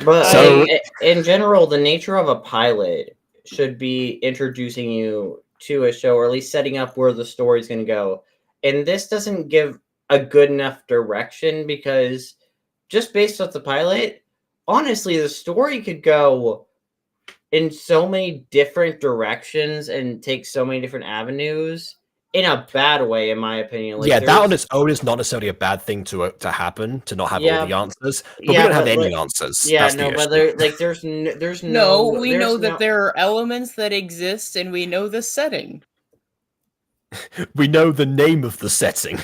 B: But so, in general, the nature of a pilot should be introducing you to a show, or at least setting up where the story's going to go. And this doesn't give a good enough direction, because just based off the pilot, honestly, the story could go in so many different directions and take so many different avenues in a bad way, in my opinion. Like,
A: that on its own is not necessarily a bad thing to happen, to not have all the answers, but we don't have any answers.
B: Yeah, no, but there's
C: no. We know that there are elements that exist, and we know the setting.
A: We know the name of the setting.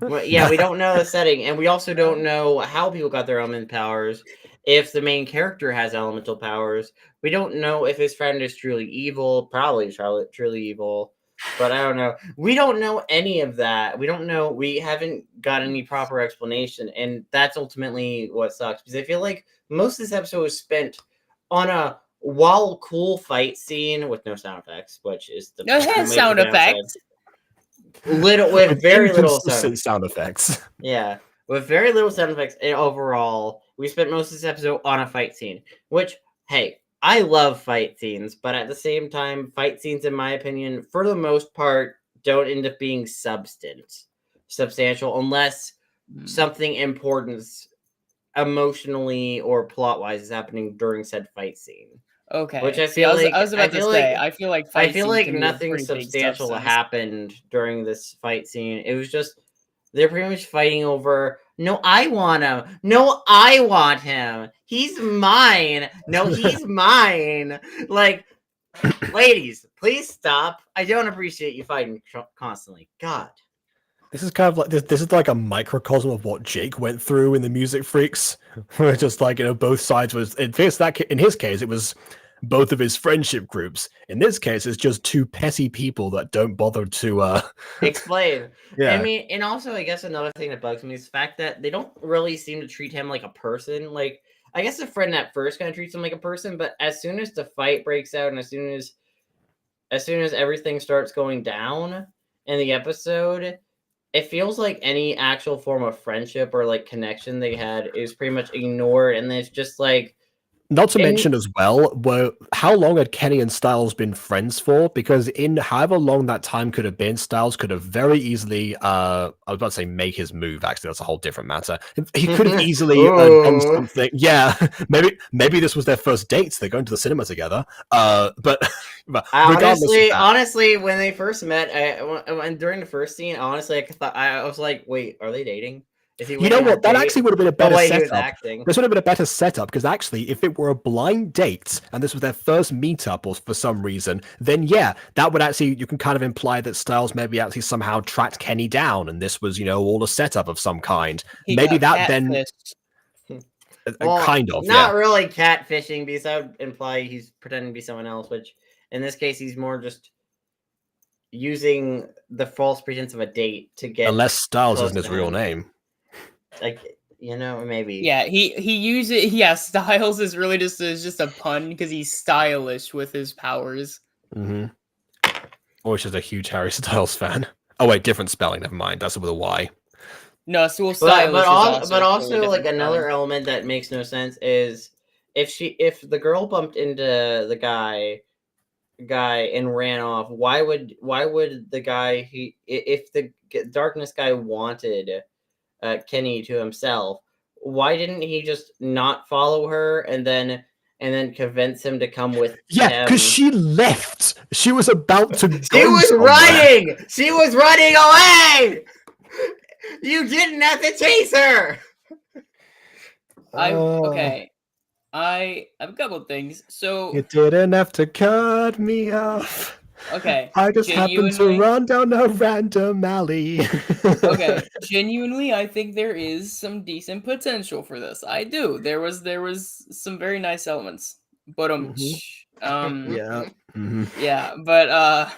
B: Well, yeah, we don't know the setting, and we also don't know how people got their element powers. if the main character has elemental powers. We don't know if his friend is truly evil. Probably truly evil. But I don't know. We don't know any of that. We don't know. We haven't got any proper explanation. And that's ultimately what sucks. Because I feel like most of this episode was spent on a while cool fight scene with no sound effects, which is the
C: No, it has
B: major
C: sound
B: downside.
C: effects.
B: With very little
A: Inconsistent sound effects.
B: Yeah, with very little sound effects. And overall, we spent most of this episode on a fight scene. Which, hey, I love fight scenes, but at the same time, fight scenes, in my opinion, for the most part, don't end up being substantial, unless something important emotionally or plot-wise is happening during said fight scene.
C: Okay.
B: Which I
C: See,
B: feel
C: I was,
B: like
C: I was about to say, I feel like fight scenes can be a
B: nothing
C: pretty big
B: substantial
C: substance.
B: happened during this fight scene. It was just they're pretty much fighting over. No, I want him. No, I want him. He's mine. No, he's mine. Like, ladies, please stop. I don't appreciate you fighting constantly. God.
A: This is kind of like this is like a microcosm of what Jake went through in the Music Freaks. Where just like, you know, both sides was in his case it was both of his friendship groups. In this case, it's just two petty people that don't bother to
B: explain.
A: Yeah.
B: I mean, and also I guess another thing that bugs me is the fact that they don't really seem to treat him like a person. Like, I guess the friend at first kind of treats him like a person, but as soon as the fight breaks out and as soon as everything starts going down in the episode, it feels like any actual form of friendship or like connection they had is pretty much ignored, and it's just like.
A: Not to mention as well, how long had Kenny and Styles been friends for? Because in however long that time could have been, Styles could have very easily, I was about to say make his move, actually, that's a whole different matter. He could have easily done something. Yeah, maybe this was their first dates. They're going to the cinema together. But
B: honestly, when they first met, during the first scene, honestly, I was like, wait, are they dating?
A: You know what? That actually would have been a better setup. This would have been a better setup because actually, if it were a blind date and this was their first meetup, or for some reason, then yeah, that would actually you can kind of imply that Styles maybe actually somehow tracked Kenny down, and this was, you know, all a setup of some kind. Maybe that then, kind of,
B: not really catfishing, because that would imply he's pretending to be someone else. Which in this case, he's more just using the false pretense of a date to get.
A: Unless Styles isn't his real name.
B: Like, you know, maybe.
C: Yeah, he uses Styles is really just a pun because he's stylish with his powers.
A: Mm-hmm. Or she's a huge Harry Styles fan. Oh wait, different spelling. Never mind. That's with a Y.
C: No, so stylish.
B: But also like another element that makes no sense is if the girl bumped into the guy and ran off, why would the guy if the darkness guy wanted Kenny to himself, why didn't he just not follow her and then convince him to come with him?
A: Yeah, because she left. She was about to go
B: She was
A: somewhere.
B: running! She was running away! You didn't have to chase her!
C: Okay. I have a couple of things. So
A: you didn't have to cut me off.
C: Okay.
A: I just happened to run down a random alley.
C: Okay. Genuinely, I think there is some decent potential for this. I do. There was some very nice elements. But
A: yeah.
C: Yeah, but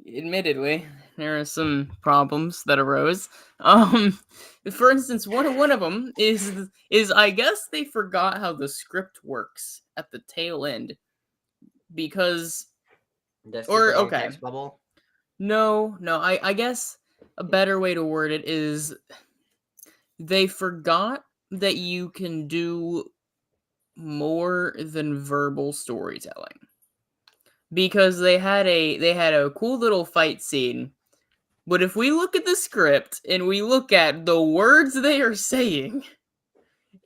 C: admittedly, there are some problems that arose. For instance, one of them is I guess they forgot how the script works at the tail end. Because No, I guess a better way to word it is they forgot that you can do more than verbal storytelling. Because they had a cool little fight scene. But if we look at the script and we look at the words they are saying,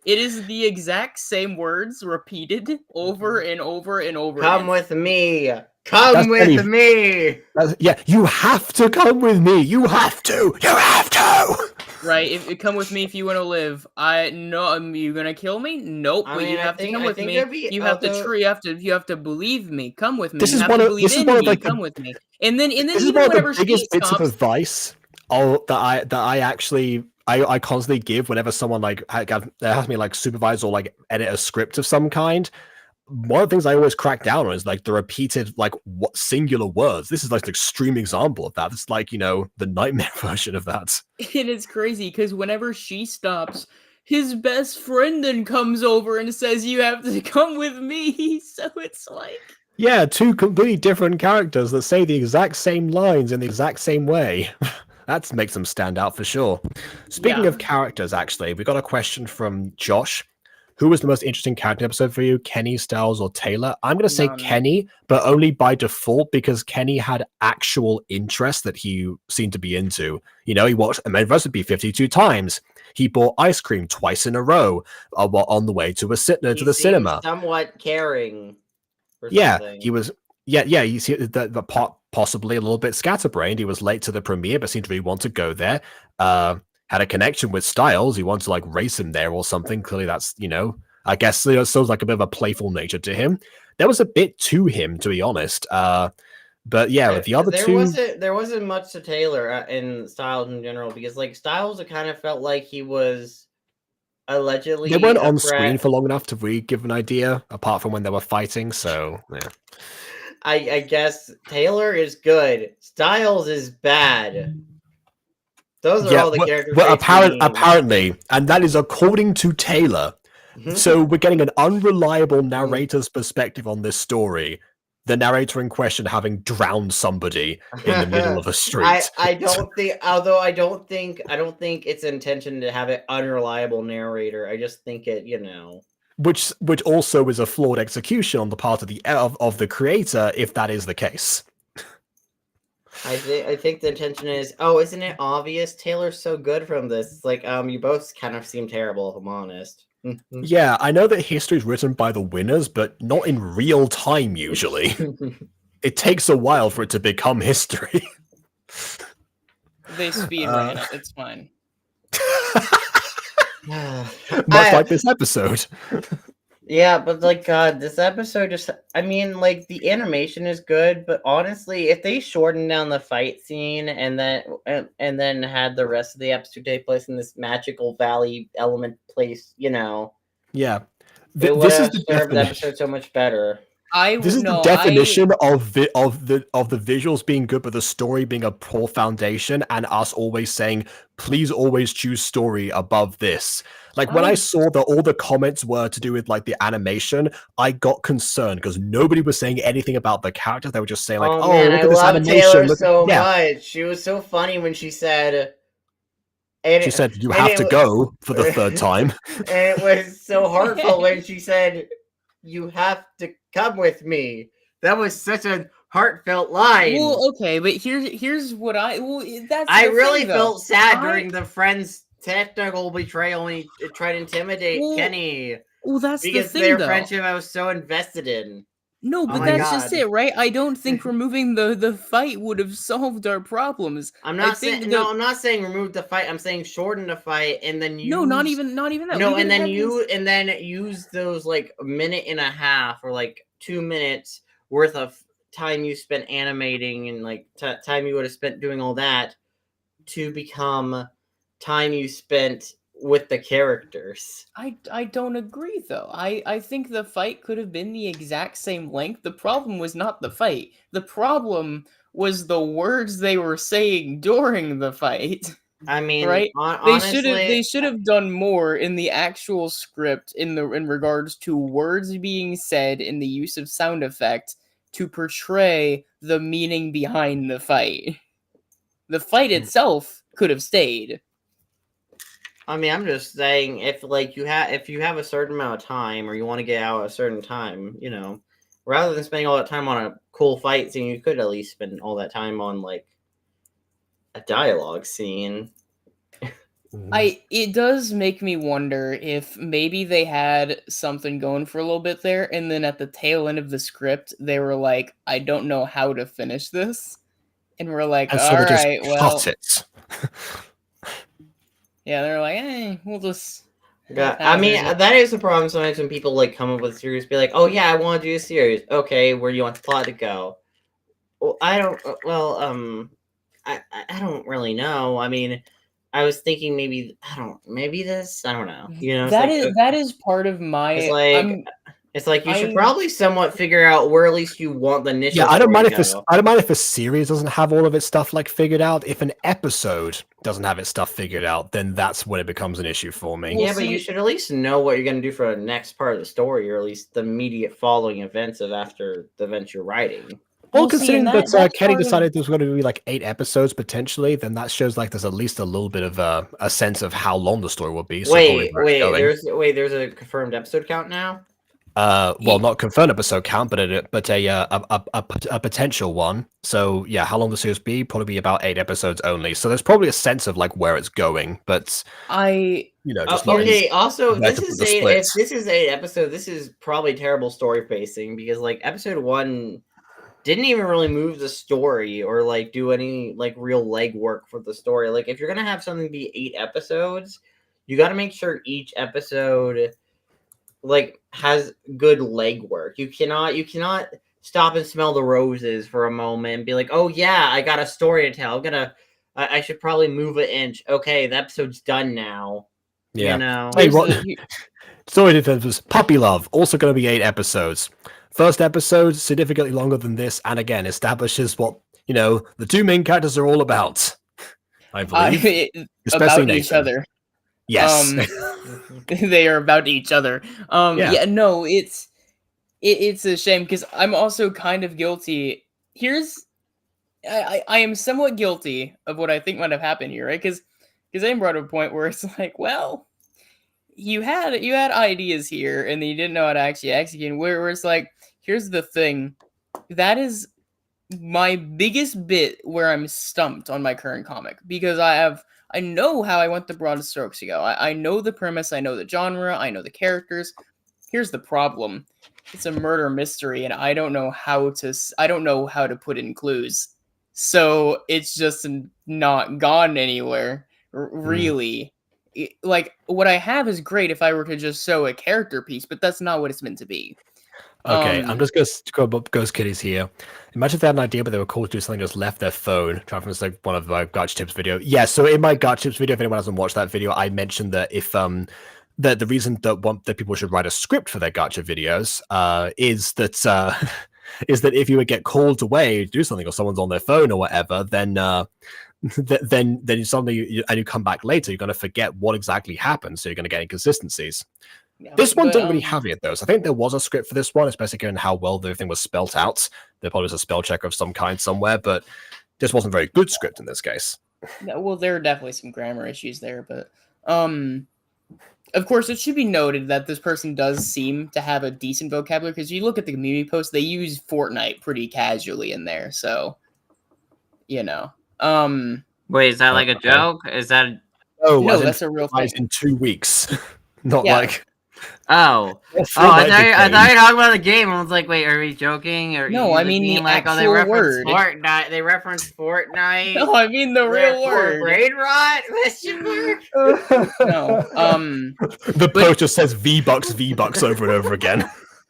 C: it is the exact same words repeated over and over and over
B: again. Come with me. Come with me.
A: Yeah, you have to come with me. You have to. You have to.
C: Right. If come with me if you want to live. You gonna kill me? Nope. But you have to come with me. You have to believe me. Come with me.
A: This is
C: one of
A: come
C: with me. And then
A: this is one of the biggest bits of advice that I actually I constantly give whenever someone like has me like supervise or like edit a script of some kind. One of the things I always crack down on is like the repeated like what singular words. This is like an extreme example of that. It's like, you know, the nightmare version of that.
C: And it's crazy because whenever she stops, his best friend then comes over and says, "You have to come with me." So it's like,
A: Yeah, two completely different characters that say the exact same lines in the exact same way. That makes them stand out for sure. Speaking
C: Yeah.
A: of characters, actually, we got a question from Josh. Who was the most interesting character episode for you, Kenny, Styles, or Taylor? I'm going to say
C: None.
A: Kenny, but only by default because Kenny had actual interest that he seemed to be into. You know, he watched American Be 52 times. He bought ice cream twice in a row on the way to the
B: He seemed
A: cinema.
B: somewhat caring. Or
A: Yeah,
B: something.
A: he was. Yeah. You see, the possibly a little bit scatterbrained. He was late to the premiere, but seemed to really want to go there. Had a connection with Styles. He wanted to like race him there or something. Clearly, that's, you know, I guess, you know, shows like a bit of a playful nature to him. There was a bit to him, to be honest. But yeah, with the other two,
B: there wasn't much to Taylor in Styles in general, because like Styles, it kind of felt like he was allegedly
A: they weren't
B: a
A: on screen
B: threat.
A: for long enough to really give an idea, apart from when they were fighting. So yeah.
B: I guess Taylor is good. Styles is bad. Those are
A: Yeah,
B: all the character
A: well,
B: traits we need.
A: apparently, and that is according to Taylor. So we're getting an unreliable narrator's perspective on this story. The narrator in question having drowned somebody in the middle of a street.
B: I don't think, although I don't think it's intention to have an unreliable narrator. I just think it, you know.
A: Which also is a flawed execution on the part of the creator, if that is the case.
B: I think the intention is, oh, isn't it obvious? Taylor's so good from this. It's like, you both kind of seem terrible, if I'm honest.
A: Yeah, I know that history is written by the winners, but not in real time usually. It takes a while for it to become history.
C: They speedran it. It's fine.
A: Much like this episode.
B: Yeah, but like, God, this episode just, I mean, like, the animation is good, but honestly, if they shortened down the fight scene and then had the rest of the episode take place in this magical valley element place, you know,
A: Yeah.
B: it would have served the episode so much better.
A: This is the definition of the visuals being good, but the story being a poor foundation, and us always saying, please always choose story above this. Like when I saw that all the comments were to do with like the animation, I got concerned because nobody was saying anything about the characters. They were just saying like, "Oh,
B: man,
A: look
B: I
A: at this
B: love
A: animation!"
B: Taylor so much. She was so funny when she said,
A: she said, "You have to go" for the third time.
B: And it was so heartfelt when she said, "You have to come with me." That was such a heartfelt line.
C: Well, okay, but here's what I
B: really felt sad during the friend's technical betrayal when he tried to intimidate Kenny.
C: Well, that's
B: because
C: the thing,
B: their
C: though.
B: friendship I was so invested in.
C: No, but that's just it, right? I don't think removing the fight would have solved our problems.
B: I'm not saying remove the fight. I'm saying shorten the fight and then use.
C: No, not even that.
B: No, and then use those like a minute and a half or like 2 minutes worth of time you spent animating and like time you would have spent doing all that to become time you spent with the characters.
C: I don't agree though. I think the fight could have been the exact same length. The problem was not the fight. The problem was the words they were saying during the fight.
B: I mean,
C: right?
B: Honestly,
C: they should have done more in the actual script in regards to words being said in the use of sound effect to portray the meaning behind the fight. The fight itself could have stayed.
B: I mean, I'm just saying, if you have a certain amount of time, or you want to get out at a certain time, you know, rather than spending all that time on a cool fight scene, you could at least spend all that time on like a dialogue scene.
C: It does make me wonder if maybe they had something going for a little bit there, and then at the tail end of the script, they were like, "I don't know how to finish this," and we're like,
A: and so
C: "All
A: they just
C: right, well."
A: cut it.
C: Yeah, they're like, "Hey, we'll just."
B: Yeah, I mean, that is the problem sometimes when people like come up with a series, be like, "Oh yeah, I want to do a series." Okay, where do you want the plot to go? Well, I don't. Well, I don't really know. I mean, I was thinking maybe maybe this, I don't know. You know,
C: That is part of my.
B: It's like you should probably somewhat figure out where at least you want the initial.
A: Yeah, I don't mind if
B: go.
A: I don't mind if a series doesn't have all of its stuff like figured out. If an episode doesn't have its stuff figured out, then that's when it becomes an issue for me.
B: Well, yeah, but you should at least know what you're going to do for the next part of the story, or at least the immediate following events of after the events you're writing.
A: Well, considering that Kenny decided there's going to be like 8 episodes potentially, then that shows like there's at least a little bit of a sense of how long the story will be. So
B: wait, there's a confirmed episode count now.
A: Well, not confirmed episode count, but a potential one. So yeah, how long the series be? Probably be about 8 episodes only. So there's probably a sense of like where it's going, but just
B: okay. Also, this is if this is 8 episodes, this is probably terrible story pacing because like episode 1 didn't even really move the story or like do any like real legwork for the story. Like if you're gonna have something be 8 episodes, you got to make sure each episode like has good legwork. You cannot stop and smell the roses for a moment and be like, oh yeah, I got a story to tell. I should probably move an inch. Okay, the episode's done now.
A: Yeah.
B: You know.
A: Hey, story defense was Puppy Love, also going to be 8 episodes. First episode, significantly longer than this, and again, establishes what, the 2 main characters are all about. I believe.
C: Especially about each other.
A: Yes.
C: They are about each other. No, it's a shame because I'm also kind of guilty. I am somewhat guilty of what I think might have happened here, right? Because I brought up a point where it's like, well, you had ideas here and then you didn't know how to actually execute. Where it's like, here's the thing, that is my biggest bit where I'm stumped on my current comic because I know how I want the broad strokes to go. I know the premise, I know the genre, I know the characters. Here's the problem: it's a murder mystery, and I don't know how to put in clues. So it's just not gone anywhere, really. Like, what I have is great if I were to just show a character piece, but that's not what it's meant to be.
A: Okay, I'm just going to go up Ghost Kitties here. Imagine if they had an idea, but they were called to do something, just left their phone. Try from like one of my Gacha Tips video. Yeah, so in my Gacha Tips video, if anyone hasn't watched that video, I mentioned that if that the reason that people should write a script for their Gacha videos is that if you would get called away to do something, or someone's on their phone or whatever, then then suddenly and you come back later, you're going to forget what exactly happened, so you're going to get inconsistencies. Yeah, this one didn't really have it though. So I think there was a script for this one, especially given how well everything was spelt out. There probably was a spell checker of some kind somewhere, but this wasn't a very good script in this case.
C: Yeah, well, there are definitely some grammar issues there, but of course, it should be noted that this person does seem to have a decent vocabulary because you look at the community posts, they use Fortnite pretty casually in there. So,
B: Wait, is that like a joke? Is that?
C: Oh, no, that's a real thing.
A: In 2 weeks, not like.
B: Oh, I thought you were talking about the game. I was like, wait, are we joking? Or
C: no, I mean the like, actual word.
B: Fortnite. They reference Fortnite.
C: No, I mean the real word.
B: Brain rot? Question mark?
C: No.
A: The post just says V-Bucks over and over again.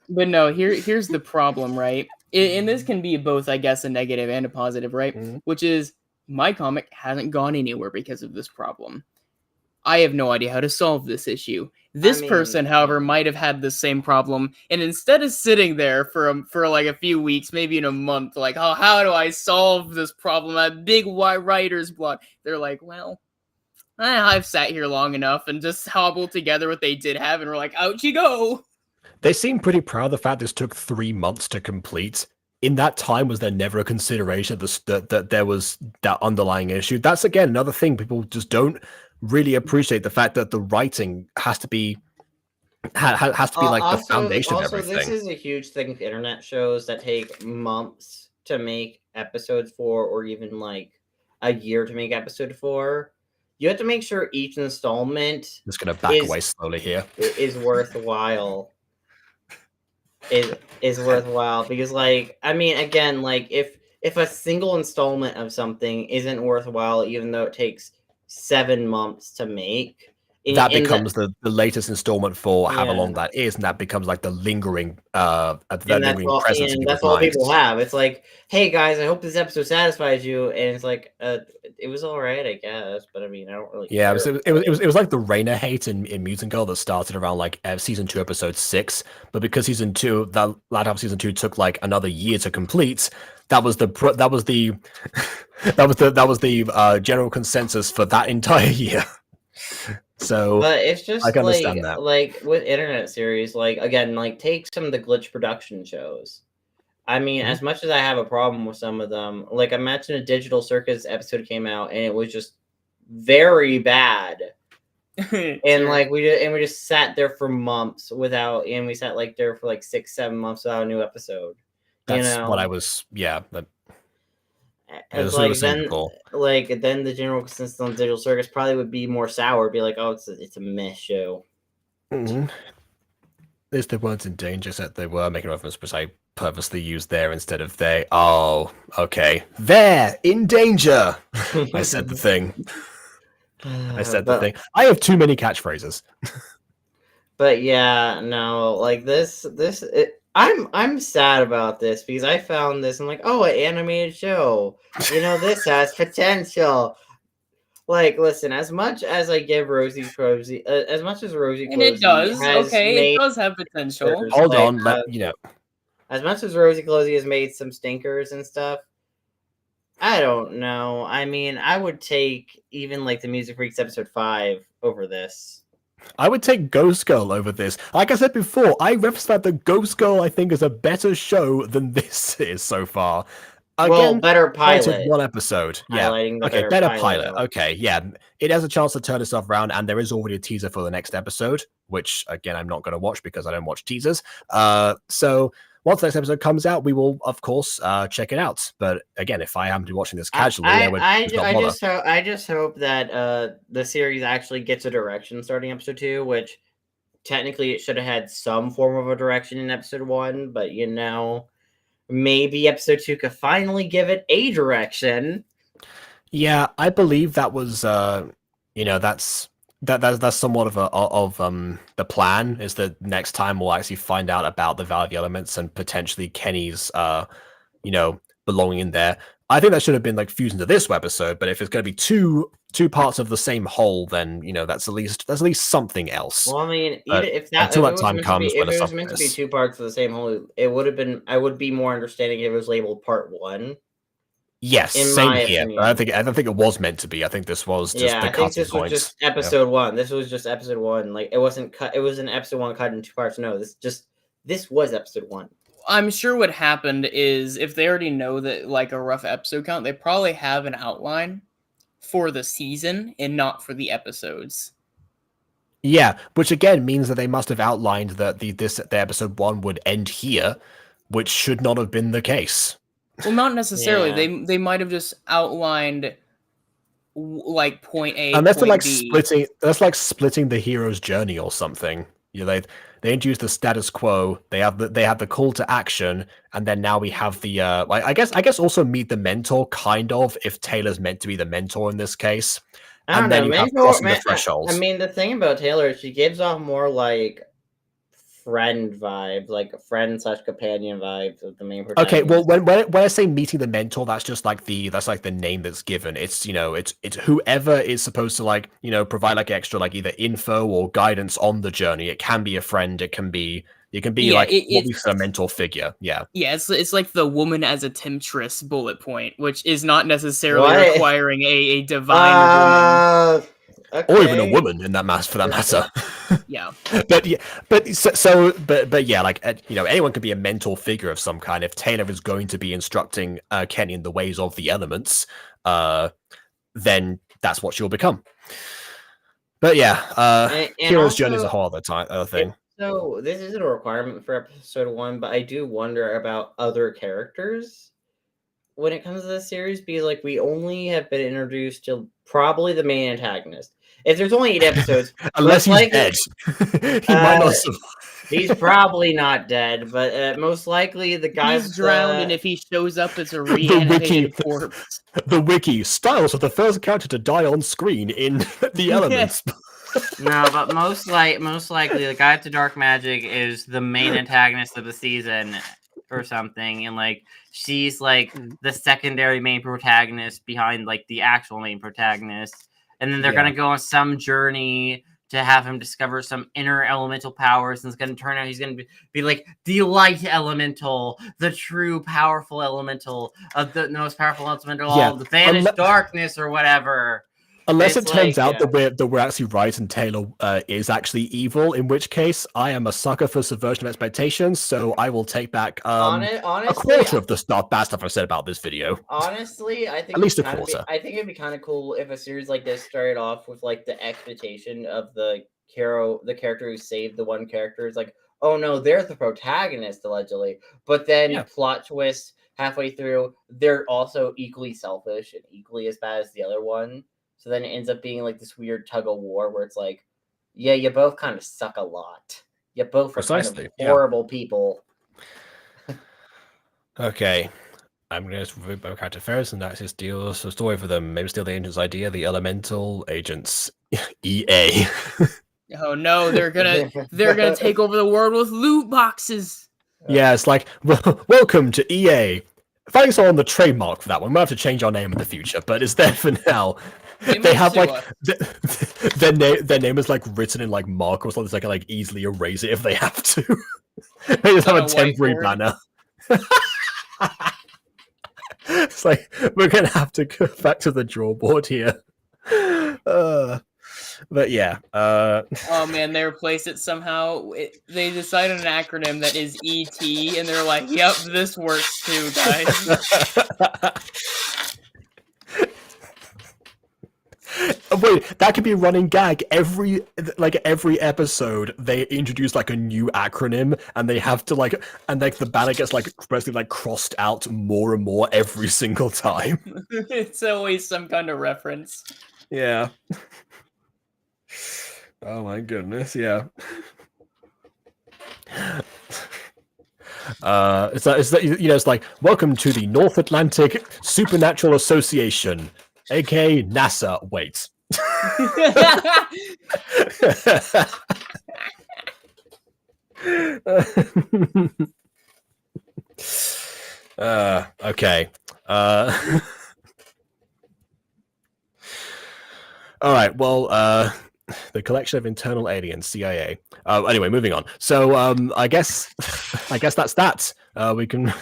C: But no, here's the problem, right? And this can be both, I guess, a negative and a positive, right? Mm-hmm. Which is my comic hasn't gone anywhere because of this problem. I have no idea how to solve this issue. This person, however, might have had the same problem, and instead of sitting there for like a few weeks, maybe in a month, like, oh, how do I solve this problem? A big writer's block. They're like, well, I've sat here long enough and just hobbled together what they did have, and we're like, out you go.
A: They seem pretty proud of the fact this took 3 months to complete. In that time, was there never a consideration that there was that underlying issue? That's, again, another thing people just don't really appreciate, the fact that the writing has to be like the foundation of everything.
B: This is a huge thing with internet shows that take months to make episodes for, or even like a year to make episode 4. You have to make sure each installment
A: just gonna back away slowly here
B: is worthwhile. is worthwhile because, like, I mean, again, like if a single installment of something isn't worthwhile, even though it takes 7 months to make,
A: that becomes the latest installment for however long
B: Yeah.
A: that is, and that becomes like the lingering
B: and that's all,
A: presence in
B: and
A: people's
B: that's all
A: minds.
B: people have. It's like, hey guys, I hope this episode satisfies you, and it's like, it was all right, I guess, but I mean, I don't really.
A: Yeah,
B: care
A: it was like the Reina hate in Mutant Girl that started around like season 2, episode 6, but because season 2, that latter half of season 2 took like another year to complete, that was the that was the general consensus for that entire year. So,
B: but it's just
A: I can
B: like
A: understand that.
B: with internet series, like again, like take some of the glitch production shows. I mean, as much as I have a problem with some of them, like imagine a Digital Circus episode came out and it was just very bad. And
C: Sure.
B: like we just sat there for months without, and we sat like there for like 6-7 months without a new episode.
A: That's
B: you know,
A: what I was. Yeah, but
B: it's
A: was what I
B: like
A: was saying
B: then
A: before.
B: like then the general consensus on Digital Circus probably would be more sour, be like, oh, it's a meh show.
A: At least they weren't in danger, except they were making reference, which I purposely used there instead of they. Oh, okay. They're in danger. I said the thing. I said the thing. I have too many catchphrases.
B: But yeah, no, like I'm sad about this because I found this. I'm like, oh, an animated show. This has potential. Like, listen, as much as I give Rosie, as much as Rosie
C: And it
B: Closey
C: does.
B: has
C: Okay,
B: made
C: it does have potential.
B: stinkers,
A: Hold
B: like,
A: on,
B: as much as Rosie Closey has made some stinkers and stuff, I don't know. I mean, I would take even like the Music Freaks episode 5 over this.
A: I would take Ghost Girl over this. Like I said before, I referenced that the Ghost Girl I think is a better show than this is so far. Again,
B: Well, better pilot.
A: one episode. Yeah.
B: Highlighting the
A: Okay, better pilot.
B: though.
A: Okay, yeah. It has a chance to turn itself around, and there is already a teaser for the next episode, which again I'm not going to watch because I don't watch teasers. So once the next episode comes out, we will of course check it out. But again, if I happen to be watching this casually,
B: I just hope that the series actually gets a direction starting episode 2, which technically it should have had some form of a direction in episode 1, but maybe episode 2 could finally give it a direction.
A: Yeah, I believe that was that's somewhat of the plan, is that next time we'll actually find out about the Valley of the Elements and potentially Kenny's belonging in there. I think that should have been like fused into this episode, but if it's going to be two parts of the same whole, then that's at least something else.
B: Well, I mean,
A: But
B: even if
A: until that time comes,
B: if it was meant to be 2 parts of the same whole, it would have been. I would be more understanding if it was labeled part 1.
A: Yes,
B: in
A: same
B: my
A: here.
B: opinion.
A: But I don't think it was meant to be. I think this was just the
B: I think this was just episode 1. This was just episode 1. Like it wasn't cut. It was an episode 1 cut in 2 parts. No, this was episode 1.
C: I'm sure what happened is if they already know that like a rough episode count, they probably have an outline for the season and not for the episodes.
A: Yeah, which again means that they must have outlined that the episode 1 would end here, which should not have been the case.
C: Well, not necessarily.
B: Yeah.
C: They might have just outlined like point A,
A: and that's
C: point
A: like
C: B.
A: splitting the hero's journey or something. They introduce the status quo. They have the call to action, and then now we have the I guess also meet the mentor, kind of, if Taylor's meant to be the mentor in this case. And then you have crossing the thresholds.
B: I mean, the thing about Taylor is she gives off more like friend vibes, like friend / companion vibes of the main protagonist.
A: Okay, well, when I say meeting the mentor, that's just like the name that's given. It's it's whoever is supposed to provide like extra like either info or guidance on the journey. It can be a friend. It can be what we say a mentor figure. Yeah.
C: Yeah, it's like the woman as a temptress bullet point, which is not necessarily requiring a divine woman.
B: Okay.
A: Or even a woman in that for that matter.
C: Yeah.
A: but anyone could be a mentor figure of some kind. If Taylor is going to be instructing Kenny in the ways of the elements, then that's what she'll become. But yeah, hero's journey is a whole other thing.
B: So this isn't a requirement for episode 1, but I do wonder about other characters when it comes to this series, because like we only have been introduced to probably the main antagonist. If there's only 8 episodes,
A: unless he's dead, he might not survive.
B: He's probably not dead, but most likely the guy's
C: He's drowned, and if he shows up as a reanimated corpse.
A: The wiki, Styles was the first character to die on screen in The Elements.
B: No, but most likely, the guy with the dark magic is the main antagonist of the season, or something, and like she's like the secondary main protagonist behind like the actual main protagonist, and then they're gonna go on some journey to have him discover some inner elemental powers, and it's gonna turn out he's gonna be like the light elemental, the true powerful elemental of the most powerful elemental, all the banished darkness or whatever.
A: Unless it turns out that we're actually right and Taylor is actually evil, in which case I am a sucker for subversion of expectations, so I will take back
B: honestly,
A: a quarter of the bad stuff I said about this video.
B: Honestly, I think
A: at least a quarter.
B: I think it'd be kind of cool if a series like this started off with like the expectation of the character who saved the one character is like, oh no, they're the protagonist allegedly, but then plot twist halfway through, they're also equally selfish and equally as bad as the other one. So then it ends up being like this weird tug of war where it's like, yeah, you both kind of suck a lot. You both are kind of horrible people.
A: Okay. I'm going to review both character first, and that's just steal a story for them. Maybe steal the agent's idea, the elemental agents. EA.
C: Oh no, they're gonna take over the world with loot boxes.
A: Yeah, it's like, welcome to EA. Thanks on the trademark for that one. We'll have to change our name in the future, but it's there for now. They have like their name is like written in like marker or something, so they can like easily erase it if they have to. They just have a temporary banner. It's like we're gonna have to go back to the draw board here. But yeah.
C: Oh man, they replaced it somehow. They decided an acronym that is ET, and they're like, "Yep, this works too, guys."
A: Wait, that could be a running gag. Every episode, they introduce like a new acronym, and they have to like, and like the banner gets like progressively like crossed out more and more every single time.
C: It's always some kind of reference.
A: Yeah. Oh my goodness, yeah. It's like, welcome to the North Atlantic Supernatural Association, aka NASA. Wait. Okay. All right. Well, the collection of internal aliens, CIA. Anyway, moving on. So, I guess that's that. We can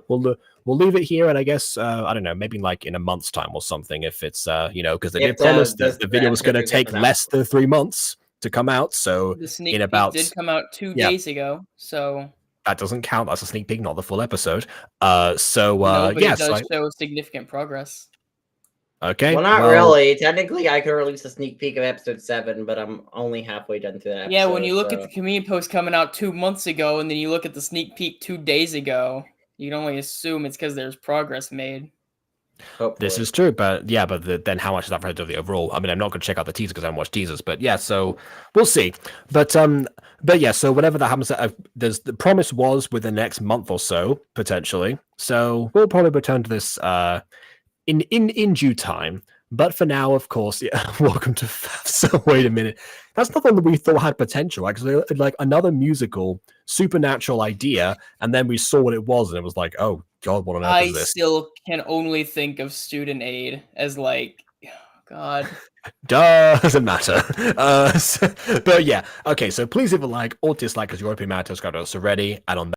A: we'll leave it here, and I guess I don't know, maybe like in a month's time or something, if it's because they did promise that the video was going to take less than 3 months to come out. So
C: the sneak peek did come out 2 days ago, so
A: that doesn't count. That's a sneak peek, not the full episode.
C: It does show significant progress.
A: Okay.
B: Well, not really. Technically, I could release a sneak peek of episode 7, but I'm only halfway done through that episode.
C: Yeah, when you look at the community post coming out 2 months ago, and then you look at the sneak peek 2 days ago, you can only assume it's because there's progress made.
B: Hopefully.
A: This is true, but yeah, then how much is that relative to the overall? I mean, I'm not going to check out the teaser because I haven't watched teasers, but yeah, so we'll see. But yeah, so whenever that happens, the promise was within the next month or so, potentially. So we'll probably return to this in due time. But for now, of course, yeah, welcome to So wait a minute. That's not one that we thought had potential, actually. Like another musical, supernatural idea, and then we saw what it was, and it was like, oh god, what on earth is this?
C: I still can only think of Student Aid as like, oh, god.
A: Doesn't matter. But yeah, okay, so please leave a like or dislike because your opinion matters, got us already, and on that